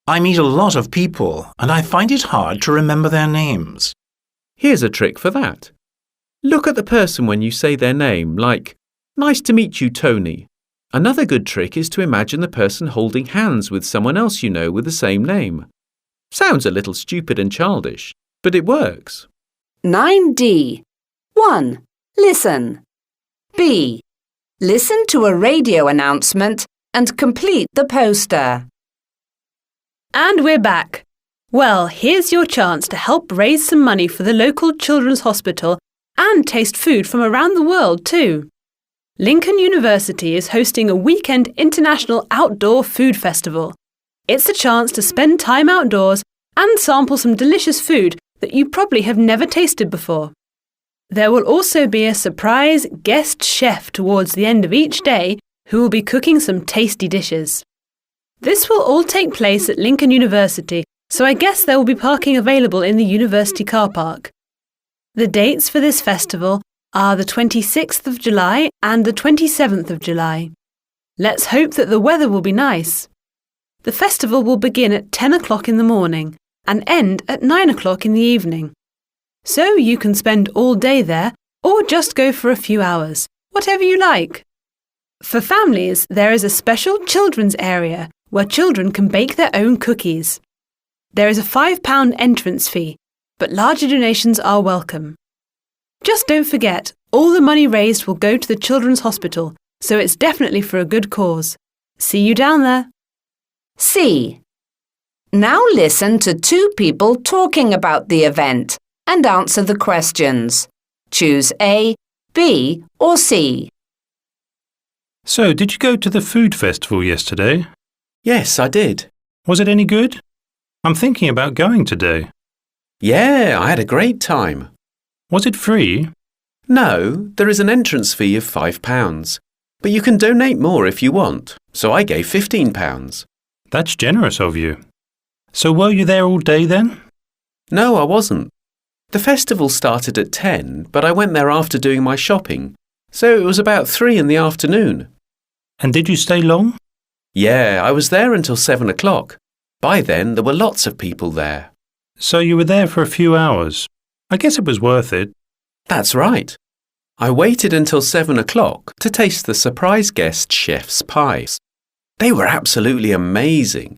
I meet a lot of people and I find it hard to remember their names. Here's a trick for that. Look at the person when you say their name, like, "Nice to meet you, Tony." Another good trick is to imagine the person holding hands with someone else you know with the same name. Sounds a little stupid and childish, but it works. 9D. 1. Listen. B. Listen to a radio announcement and complete the poster. And we're back. Well, here's your chance to help raise some money for the local children's hospital and taste food from around the world too. Lincoln University is hosting a weekend international outdoor food festival. It's a chance to spend time outdoors and sample some delicious food that you probably have never tasted before. There will also be a surprise guest chef towards the end of each day who will be cooking some tasty dishes. This will all take place at Lincoln University, so I guess there will be parking available in the university car park. The dates for this festival are the 26th of July and the 27th of July. Let's hope that the weather will be nice. The festival will begin at 10 o'clock in the morning and end at 9 o'clock in the evening. So you can spend all day there or just go for a few hours, whatever you like. For families, there is a special children's area where children can bake their own cookies. There is a £5 entrance fee, but larger donations are welcome. Just don't forget, all the money raised will go to the Children's Hospital, so it's definitely for a good cause. See you down there. C. Now listen to two people talking about the event and answer the questions. Choose A, B or C. So, did you go to the food festival yesterday? Yes, I did. Was it any good? I'm thinking about going today. Yeah, I had a great time. Was it free? No, there is an entrance fee of £5, but you can donate more if you want, so I gave £15. That's generous of you. So were you there all day then? No, I wasn't. The festival started at 10, but I went there after doing my shopping, so it was about 3 in the afternoon. And did you stay long? Yeah, I was there until 7 o'clock. By then, there were lots of people there. So you were there for a few hours. I guess it was worth it. That's right. I waited until 7 o'clock to taste the surprise guest chef's pies. They were absolutely amazing.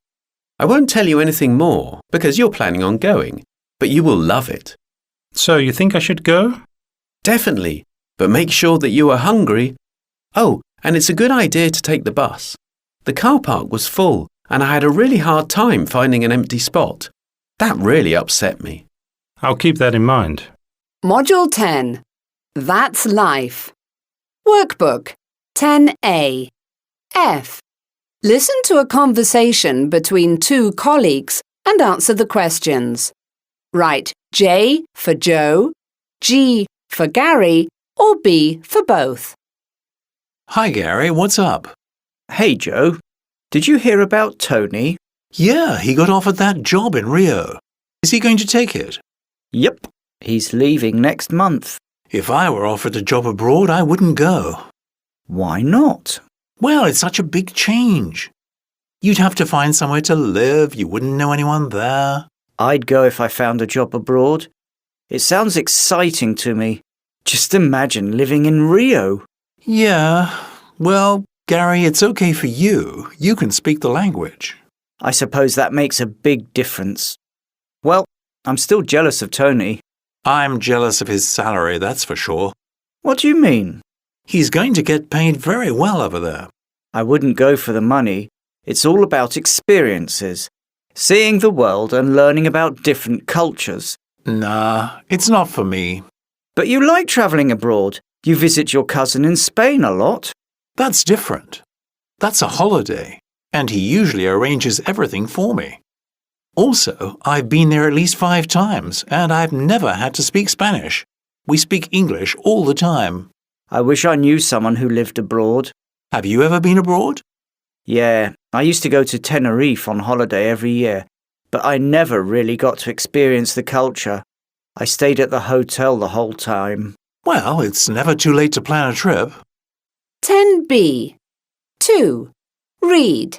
I won't tell you anything more because you're planning on going, but you will love it. So you think I should go? Definitely, but make sure that you are hungry. Oh, and it's a good idea to take the bus. The car park was full and I had a really hard time finding an empty spot. That really upset me. I'll keep that in mind. Module 10. That's Life. Workbook 10A. F. Listen to a conversation between two colleagues and answer the questions. Write J for Joe, G for Gary, or B for both. Hi, Gary. What's up? Hey, Joe. Did you hear about Tony? Yeah, he got offered that job in Rio. Is he going to take it? Yep. He's leaving next month. If I were offered a job abroad, I wouldn't go. Why not? Well, it's such a big change. You'd have to find somewhere to live. You wouldn't know anyone there. I'd go if I found a job abroad. It sounds exciting to me. Just imagine living in Rio. Yeah. Well, Gary, it's okay for you. You can speak the language. I suppose that makes a big difference. Well, I'm still jealous of Tony. I'm jealous of his salary, that's for sure. What do you mean? He's going to get paid very well over there. I wouldn't go for the money. It's all about experiences. Seeing the world and learning about different cultures. Nah, it's not for me. But you like travelling abroad. You visit your cousin in Spain a lot. That's different. That's a holiday, and he usually arranges everything for me. Also, I've been there at least 5 times, and I've never had to speak Spanish. We speak English all the time. I wish I knew someone who lived abroad. Have you ever been abroad? Yeah, I used to go to Tenerife on holiday every year, but I never really got to experience the culture. I stayed at the hotel the whole time. Well, it's never too late to plan a trip. 10B. 2. Read.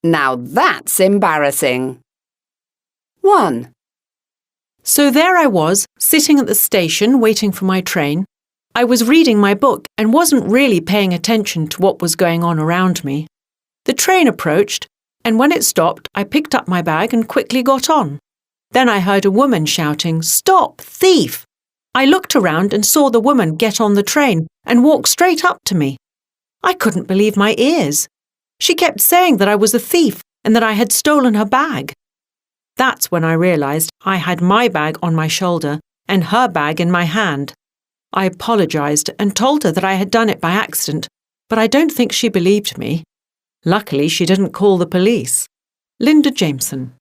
Now that's embarrassing. 1. So there I was, sitting at the station waiting for my train. I was reading my book and wasn't really paying attention to what was going on around me. The train approached, and when it stopped, I picked up my bag and quickly got on. Then I heard a woman shouting, "Stop, thief!" I looked around and saw the woman get on the train and walk straight up to me. I couldn't believe my ears. She kept saying that I was a thief and that I had stolen her bag. That's when I realised I had my bag on my shoulder and her bag in my hand. I apologised and told her that I had done it by accident, but I don't think she believed me. Luckily, she didn't call the police. Linda Jameson.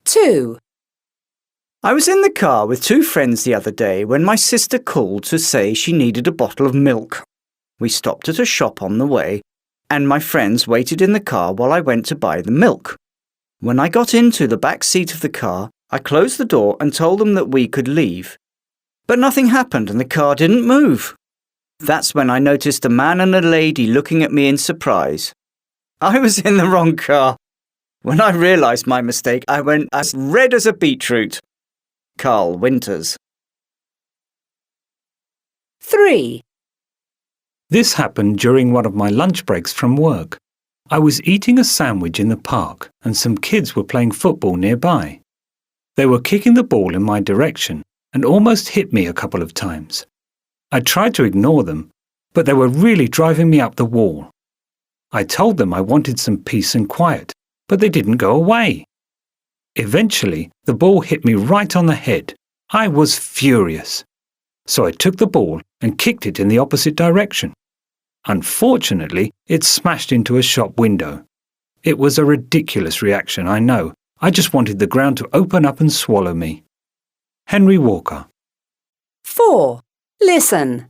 2. I was in the car with 2 friends the other day when my sister called to say she needed a bottle of milk. We stopped at a shop on the way, and my friends waited in the car while I went to buy the milk. When I got into the back seat of the car, I closed the door and told them that we could leave. But nothing happened and the car didn't move. That's when I noticed a man and a lady looking at me in surprise. I was in the wrong car. When I realised my mistake, I went as red as a beetroot. Carl Winters. 3. This happened during one of my lunch breaks from work. I was eating a sandwich in the park and some kids were playing football nearby. They were kicking the ball in my direction and almost hit me a couple of times. I tried to ignore them, but they were really driving me up the wall. I told them I wanted some peace and quiet, but they didn't go away. Eventually, the ball hit me right on the head. I was furious. So I took the ball and kicked it in the opposite direction. Unfortunately, it smashed into a shop window. It was a ridiculous reaction, I know. I just wanted the ground to open up and swallow me. Henry Walker. 4. Listen.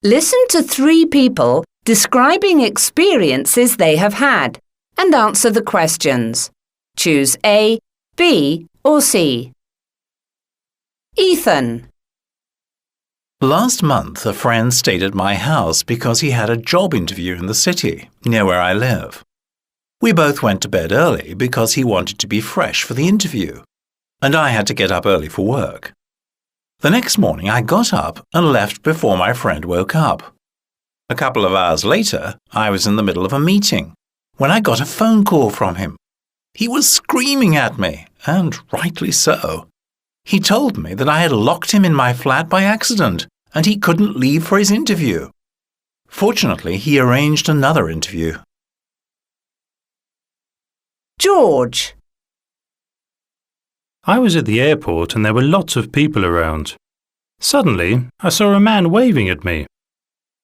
Listen to 3 people describing experiences they have had and answer the questions. Choose A, B, or C. Ethan. Last month, a friend stayed at my house because he had a job interview in the city, near where I live. We both went to bed early because he wanted to be fresh for the interview, and I had to get up early for work. The next morning, I got up and left before my friend woke up. A couple of hours later, I was in the middle of a meeting when I got a phone call from him. He was screaming at me, and rightly so. He told me that I had locked him in my flat by accident and he couldn't leave for his interview. Fortunately, he arranged another interview. George. I was at the airport and there were lots of people around. Suddenly, I saw a man waving at me.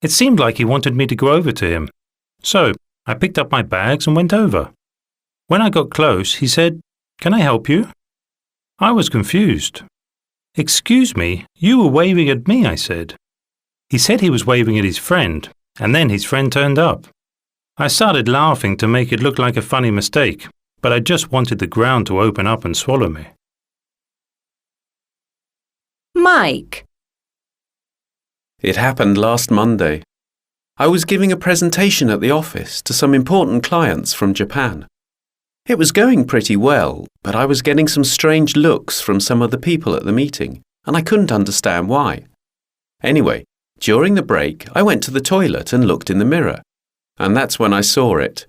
It seemed like he wanted me to go over to him. So, I picked up my bags and went over. When I got close, he said, "Can I help you?" I was confused. "Excuse me, you were waving at me," I said. He said he was waving at his friend, and then his friend turned up. I started laughing to make it look like a funny mistake, but I just wanted the ground to open up and swallow me. Mike. It happened last Monday. I was giving a presentation at the office to some important clients from Japan. It was going pretty well, but I was getting some strange looks from some of the people at the meeting, and I couldn't understand why. Anyway, during the break, I went to the toilet and looked in the mirror, and that's when I saw it.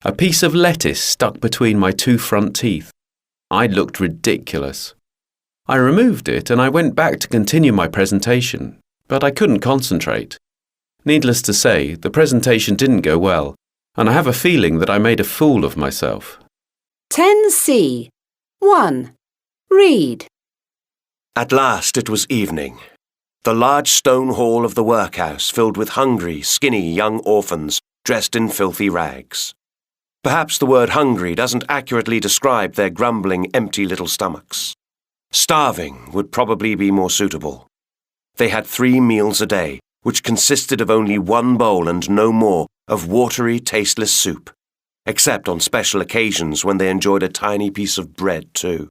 A piece of lettuce stuck between my two front teeth. I looked ridiculous. I removed it and I went back to continue my presentation, but I couldn't concentrate. Needless to say, the presentation didn't go well, and I have a feeling that I made a fool of myself. 10C. 1. Read. At last it was evening. The large stone hall of the workhouse filled with hungry, skinny young orphans dressed in filthy rags. Perhaps the word hungry doesn't accurately describe their grumbling, empty little stomachs. Starving would probably be more suitable. They had 3 meals a day, which consisted of only 1 bowl and no more of watery, tasteless soup, except on special occasions when they enjoyed a tiny piece of bread too.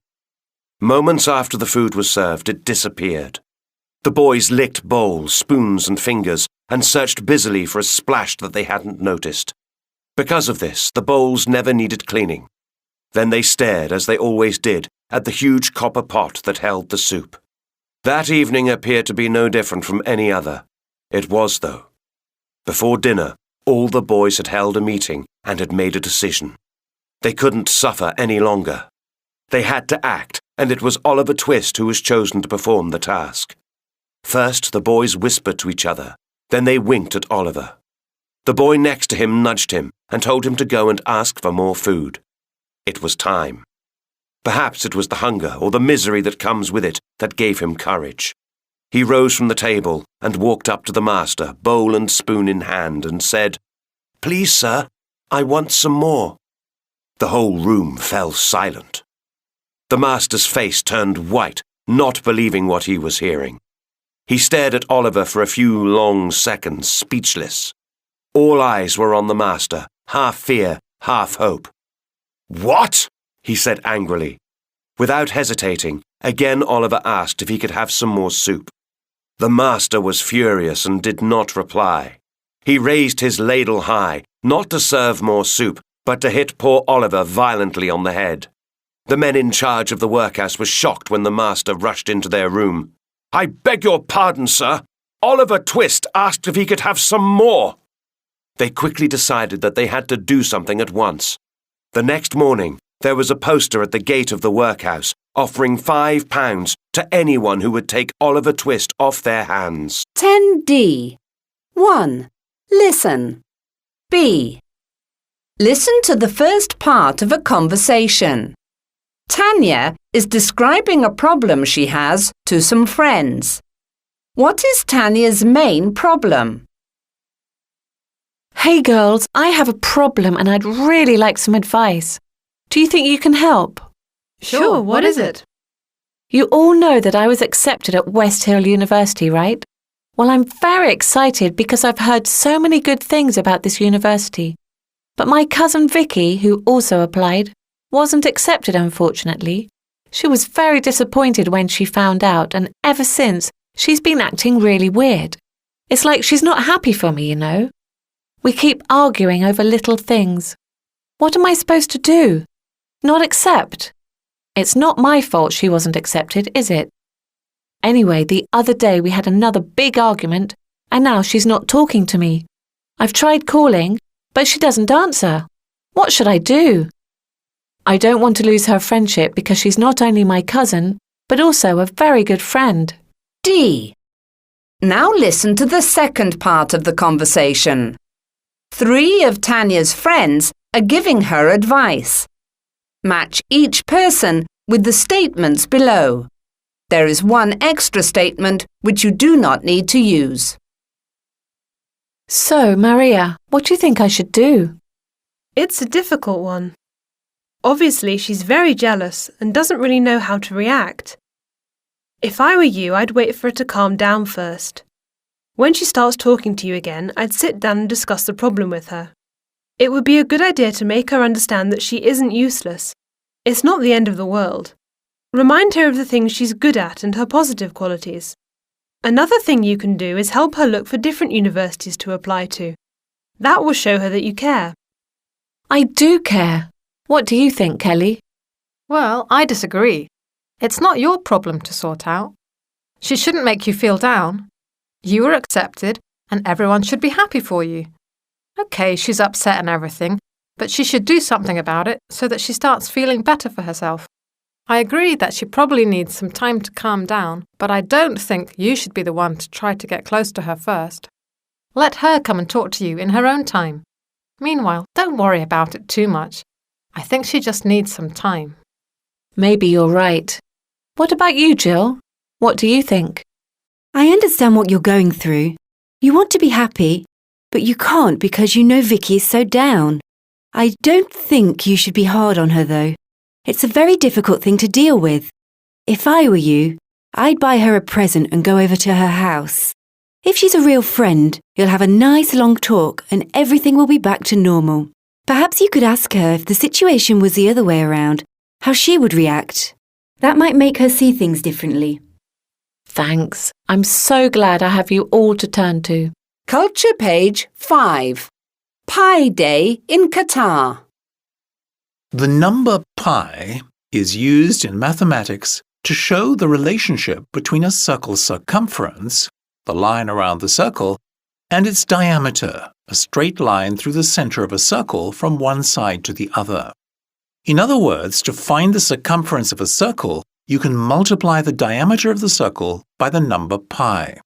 Moments after the food was served, it disappeared. The boys licked bowls, spoons and fingers and searched busily for a splash that they hadn't noticed. Because of this, the bowls never needed cleaning. Then they stared, as they always did, at the huge copper pot that held the soup. That evening appeared to be no different from any other. It was, though. Before dinner, all the boys had held a meeting and had made a decision. They couldn't suffer any longer. They had to act, and it was Oliver Twist who was chosen to perform the task. First, the boys whispered to each other. Then they winked at Oliver. The boy next to him nudged him and told him to go and ask for more food. It was time. Perhaps it was the hunger or the misery that comes with it that gave him courage. He rose from the table and walked up to the master, bowl and spoon in hand, and said, "Please, sir, I want some more." The whole room fell silent. The master's face turned white, not believing what he was hearing. He stared at Oliver for a few long seconds, speechless. All eyes were on the master, half fear, half hope. "What?" he said angrily. Without hesitating, again Oliver asked if he could have some more soup. The master was furious and did not reply. He raised his ladle high, not to serve more soup, but to hit poor Oliver violently on the head. The men in charge of the workhouse were shocked when the master rushed into their room. "I beg your pardon, sir. Oliver Twist asked if he could have some more." They quickly decided that they had to do something at once. The next morning, there was a poster at the gate of the workhouse offering £5 to anyone who would take Oliver Twist off their hands. 10D. 1. Listen. B. Listen to the first part of a conversation. Tanya is describing a problem she has to some friends. What is Tanya's main problem? Hey girls, I have a problem and I'd really like some advice. Do you think you can help? Sure, what is it? You all know that I was accepted at West Hill University, right? Well, I'm very excited because I've heard so many good things about this university. But my cousin Vicky, who also applied, wasn't accepted, unfortunately. She was very disappointed when she found out, and ever since, she's been acting really weird. It's like she's not happy for me, you know. We keep arguing over little things. What am I supposed to do? Not accept? It's not my fault she wasn't accepted, is it? Anyway, the other day we had another big argument, and now she's not talking to me, I've tried calling, but she doesn't answer. What should I do? I don't want to lose her friendship because she's not only my cousin, but also a very good friend. D. Now listen to the second part of the conversation. 3 of Tanya's friends are giving her advice. Match each person with the statements below. There is one extra statement which you do not need to use. So, Maria, what do you think I should do? It's a difficult one. Obviously, she's very jealous and doesn't really know how to react. If I were you, I'd wait for her to calm down first. When she starts talking to you again, I'd sit down and discuss the problem with her. It would be a good idea to make her understand that she isn't useless. It's not the end of the world. Remind her of the things she's good at and her positive qualities. Another thing you can do is help her look for different universities to apply to. That will show her that you care. I do care. What do you think, Kelly? Well, I disagree. It's not your problem to sort out. She shouldn't make you feel down. You were accepted, and everyone should be happy for you. OK, she's upset and everything, but she should do something about it so that she starts feeling better for herself. I agree that she probably needs some time to calm down, but I don't think you should be the one to try to get close to her first. Let her come and talk to you in her own time. Meanwhile, don't worry about it too much. I think she just needs some time. Maybe you're right. What about you, Jill? What do you think? I understand what you're going through. You want to be happy, but you can't because you know Vicky is so down. I don't think you should be hard on her though. It's a very difficult thing to deal with. If I were you, I'd buy her a present and go over to her house. If she's a real friend, you'll have a nice long talk and everything will be back to normal. Perhaps you could ask her if the situation was the other way around, how she would react. That might make her see things differently. Thanks. I'm so glad I have you all to turn to. Culture page 5. Pi Day in Qatar. The number pi is used in mathematics to show the relationship between a circle's circumference, the line around the circle, and its diameter, a straight line through the center of a circle from one side to the other. In other words, to find the circumference of a circle, you can multiply the diameter of the circle by the number pi.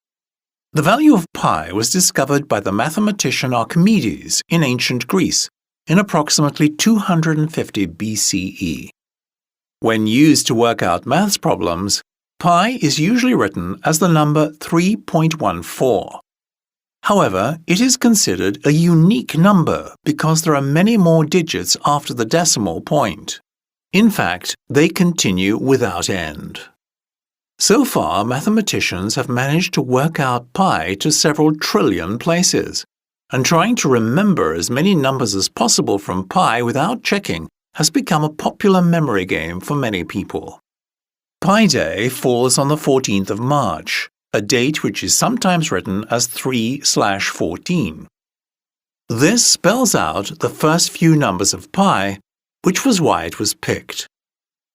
The value of pi was discovered by the mathematician Archimedes in ancient Greece in approximately 250 BCE. When used to work out maths problems, pi is usually written as the number 3.14. However, it is considered a unique number because there are many more digits after the decimal point. In fact, they continue without end. So far, mathematicians have managed to work out pi to several trillion places, and trying to remember as many numbers as possible from pi without checking has become a popular memory game for many people. Pi Day falls on the 14th of March, a date which is sometimes written as 3/14. This spells out the first few numbers of pi, which was why it was picked.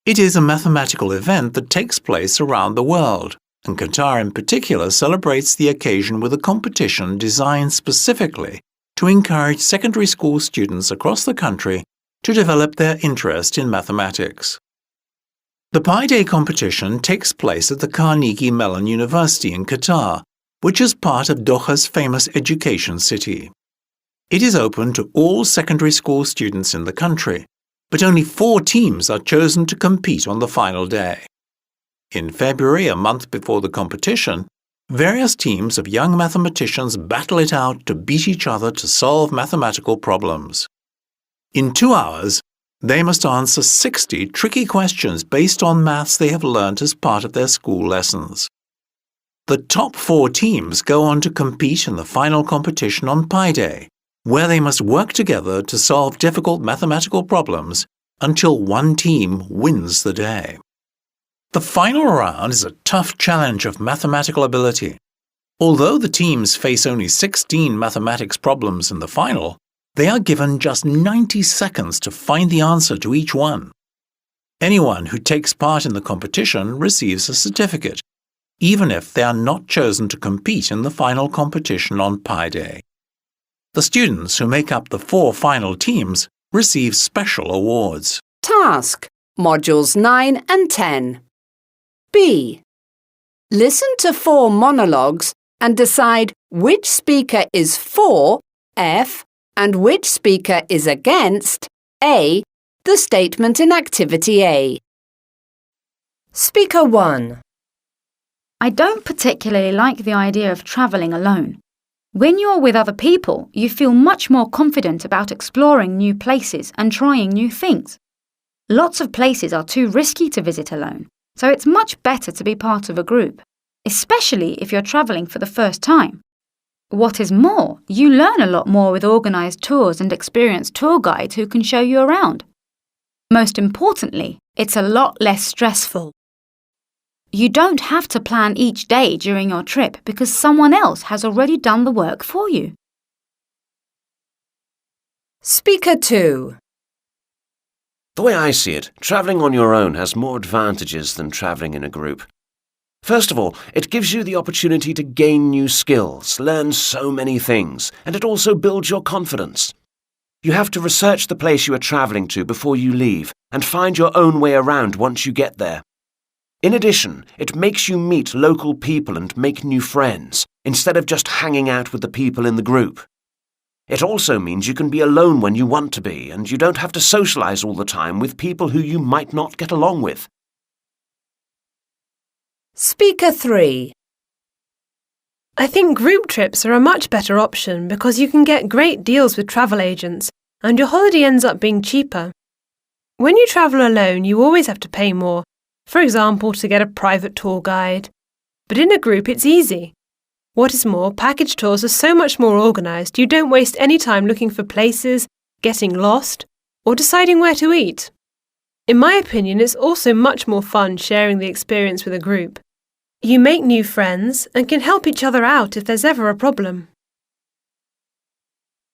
It is a mathematical event that takes place around the world, and Qatar in particular celebrates the occasion with a competition designed specifically to encourage secondary school students across the country to develop their interest in mathematics. The Pi Day competition takes place at the Carnegie Mellon University in Qatar, which is part of Doha's famous education city. It is open to all secondary school students in the country, but only 4 teams are chosen to compete on the final day. In February, a month before the competition, various teams of young mathematicians battle it out to beat each other to solve mathematical problems. In 2 hours, they must answer 60 tricky questions based on maths they have learnt as part of their school lessons. The top 4 teams go on to compete in the final competition on Pi Day, where they must work together to solve difficult mathematical problems until one team wins the day. The final round is a tough challenge of mathematical ability. Although the teams face only 16 mathematics problems in the final, they are given just 90 seconds to find the answer to each one. Anyone who takes part in the competition receives a certificate, even if they are not chosen to compete in the final competition on Pi Day. The students who make up the 4 final teams receive special awards. Task, Modules 9 and 10. B. Listen to 4 monologues and decide which speaker is for, F, and which speaker is against, A, the statement in Activity A. Speaker 1. I don't particularly like the idea of travelling alone. When you're with other people, you feel much more confident about exploring new places and trying new things. Lots of places are too risky to visit alone, so it's much better to be part of a group, especially if you're travelling for the first time. What is more, you learn a lot more with organised tours and experienced tour guides who can show you around. Most importantly, it's a lot less stressful. You don't have to plan each day during your trip because someone else has already done the work for you. Speaker 2. The way I see it, travelling on your own has more advantages than travelling in a group. First of all, it gives you the opportunity to gain new skills, learn so many things, and it also builds your confidence. You have to research the place you are travelling to before you leave and find your own way around once you get there. In addition, it makes you meet local people and make new friends, instead of just hanging out with the people in the group. It also means you can be alone when you want to be, and you don't have to socialise all the time with people who you might not get along with. Speaker 3. I think group trips are a much better option because you can get great deals with travel agents and your holiday ends up being cheaper. When you travel alone, you always have to pay more, for example, to get a private tour guide. But in a group, it's easy. What is more, package tours are so much more organised, you don't waste any time looking for places, getting lost, or deciding where to eat. In my opinion, it's also much more fun sharing the experience with a group. You make new friends and can help each other out if there's ever a problem.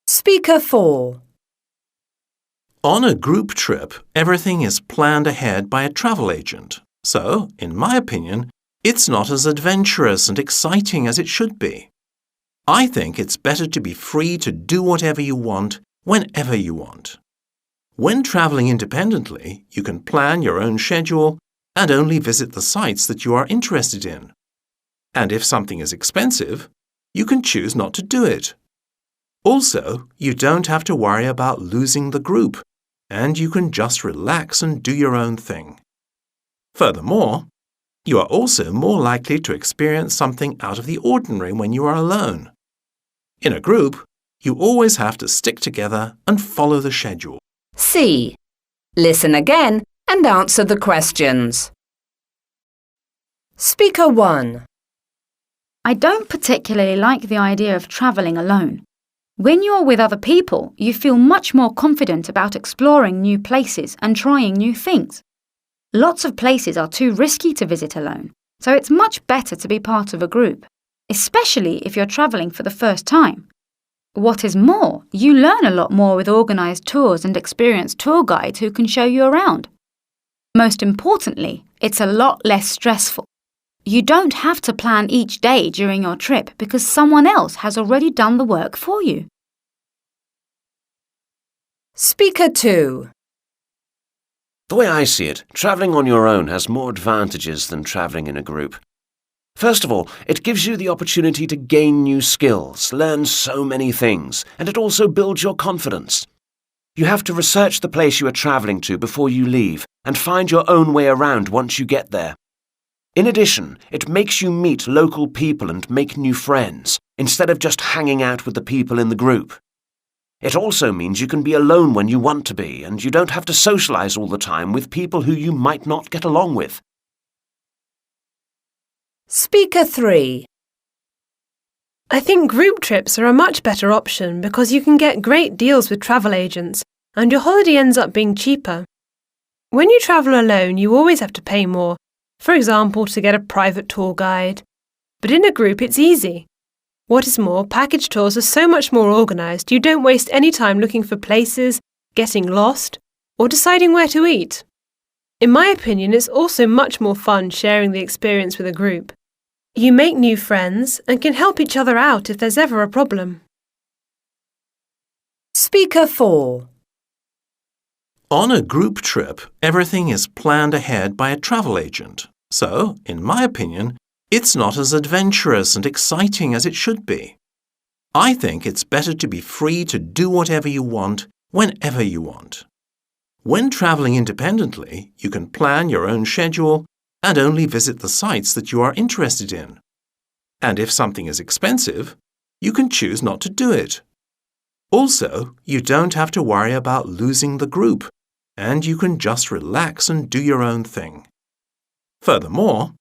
Speaker 4. On a group trip, everything is planned ahead by a travel agent. So, in my opinion, it's not as adventurous and exciting as it should be. I think it's better to be free to do whatever you want, whenever you want. When travelling independently, you can plan your own schedule and only visit the sites that you are interested in. And if something is expensive, you can choose not to do it. Also, you don't have to worry about losing the group, and you can just relax and do your own thing. Furthermore, you are also more likely to experience something out of the ordinary when you are alone. In a group, you always have to stick together and follow the schedule. C. Listen again and answer the questions. Speaker 1. I don't particularly like the idea of travelling alone. When you're with other people, you feel much more confident about exploring new places and trying new things. Lots of places are too risky to visit alone, so it's much better to be part of a group, especially if you're travelling for the first time. What is more, you learn a lot more with organised tours and experienced tour guides who can show you around. Most importantly, it's a lot less stressful. You don't have to plan each day during your trip because someone else has already done the work for you. Speaker 2. The way I see it, travelling on your own has more advantages than travelling in a group. First of all, it gives you the opportunity to gain new skills, learn so many things, and it also builds your confidence. You have to research the place you are travelling to before you leave and find your own way around once you get there. In addition, it makes you meet local people and make new friends, instead of just hanging out with the people in the group. It also means you can be alone when you want to be, and you don't have to socialise all the time with people who you might not get along with. Speaker 3. I think group trips are a much better option because you can get great deals with travel agents and your holiday ends up being cheaper. When you travel alone, you always have to pay more, for example, to get a private tour guide. But in a group, it's easy. What is more, package tours are so much more organised, you don't waste any time looking for places, getting lost, or deciding where to eat. In my opinion, it's also much more fun sharing the experience with a group. You make new friends and can help each other out if there's ever a problem. Speaker 4. On a group trip, everything is planned ahead by a travel agent. So, in my opinion, it's not as adventurous and exciting as it should be. I think it's better to be free to do whatever you want, whenever you want. When travelling independently, you can plan your own schedule and only visit the sites that you are interested in. And if something is expensive, you can choose not to do it. Also, you don't have to worry about losing the group, and you can just relax and do your own thing. Furthermore,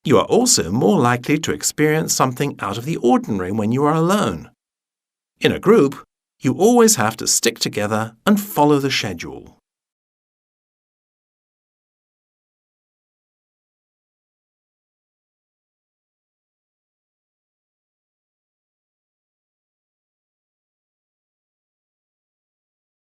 you are also more likely to experience something out of the ordinary when you are alone. In a group, you always have to stick together and follow the schedule.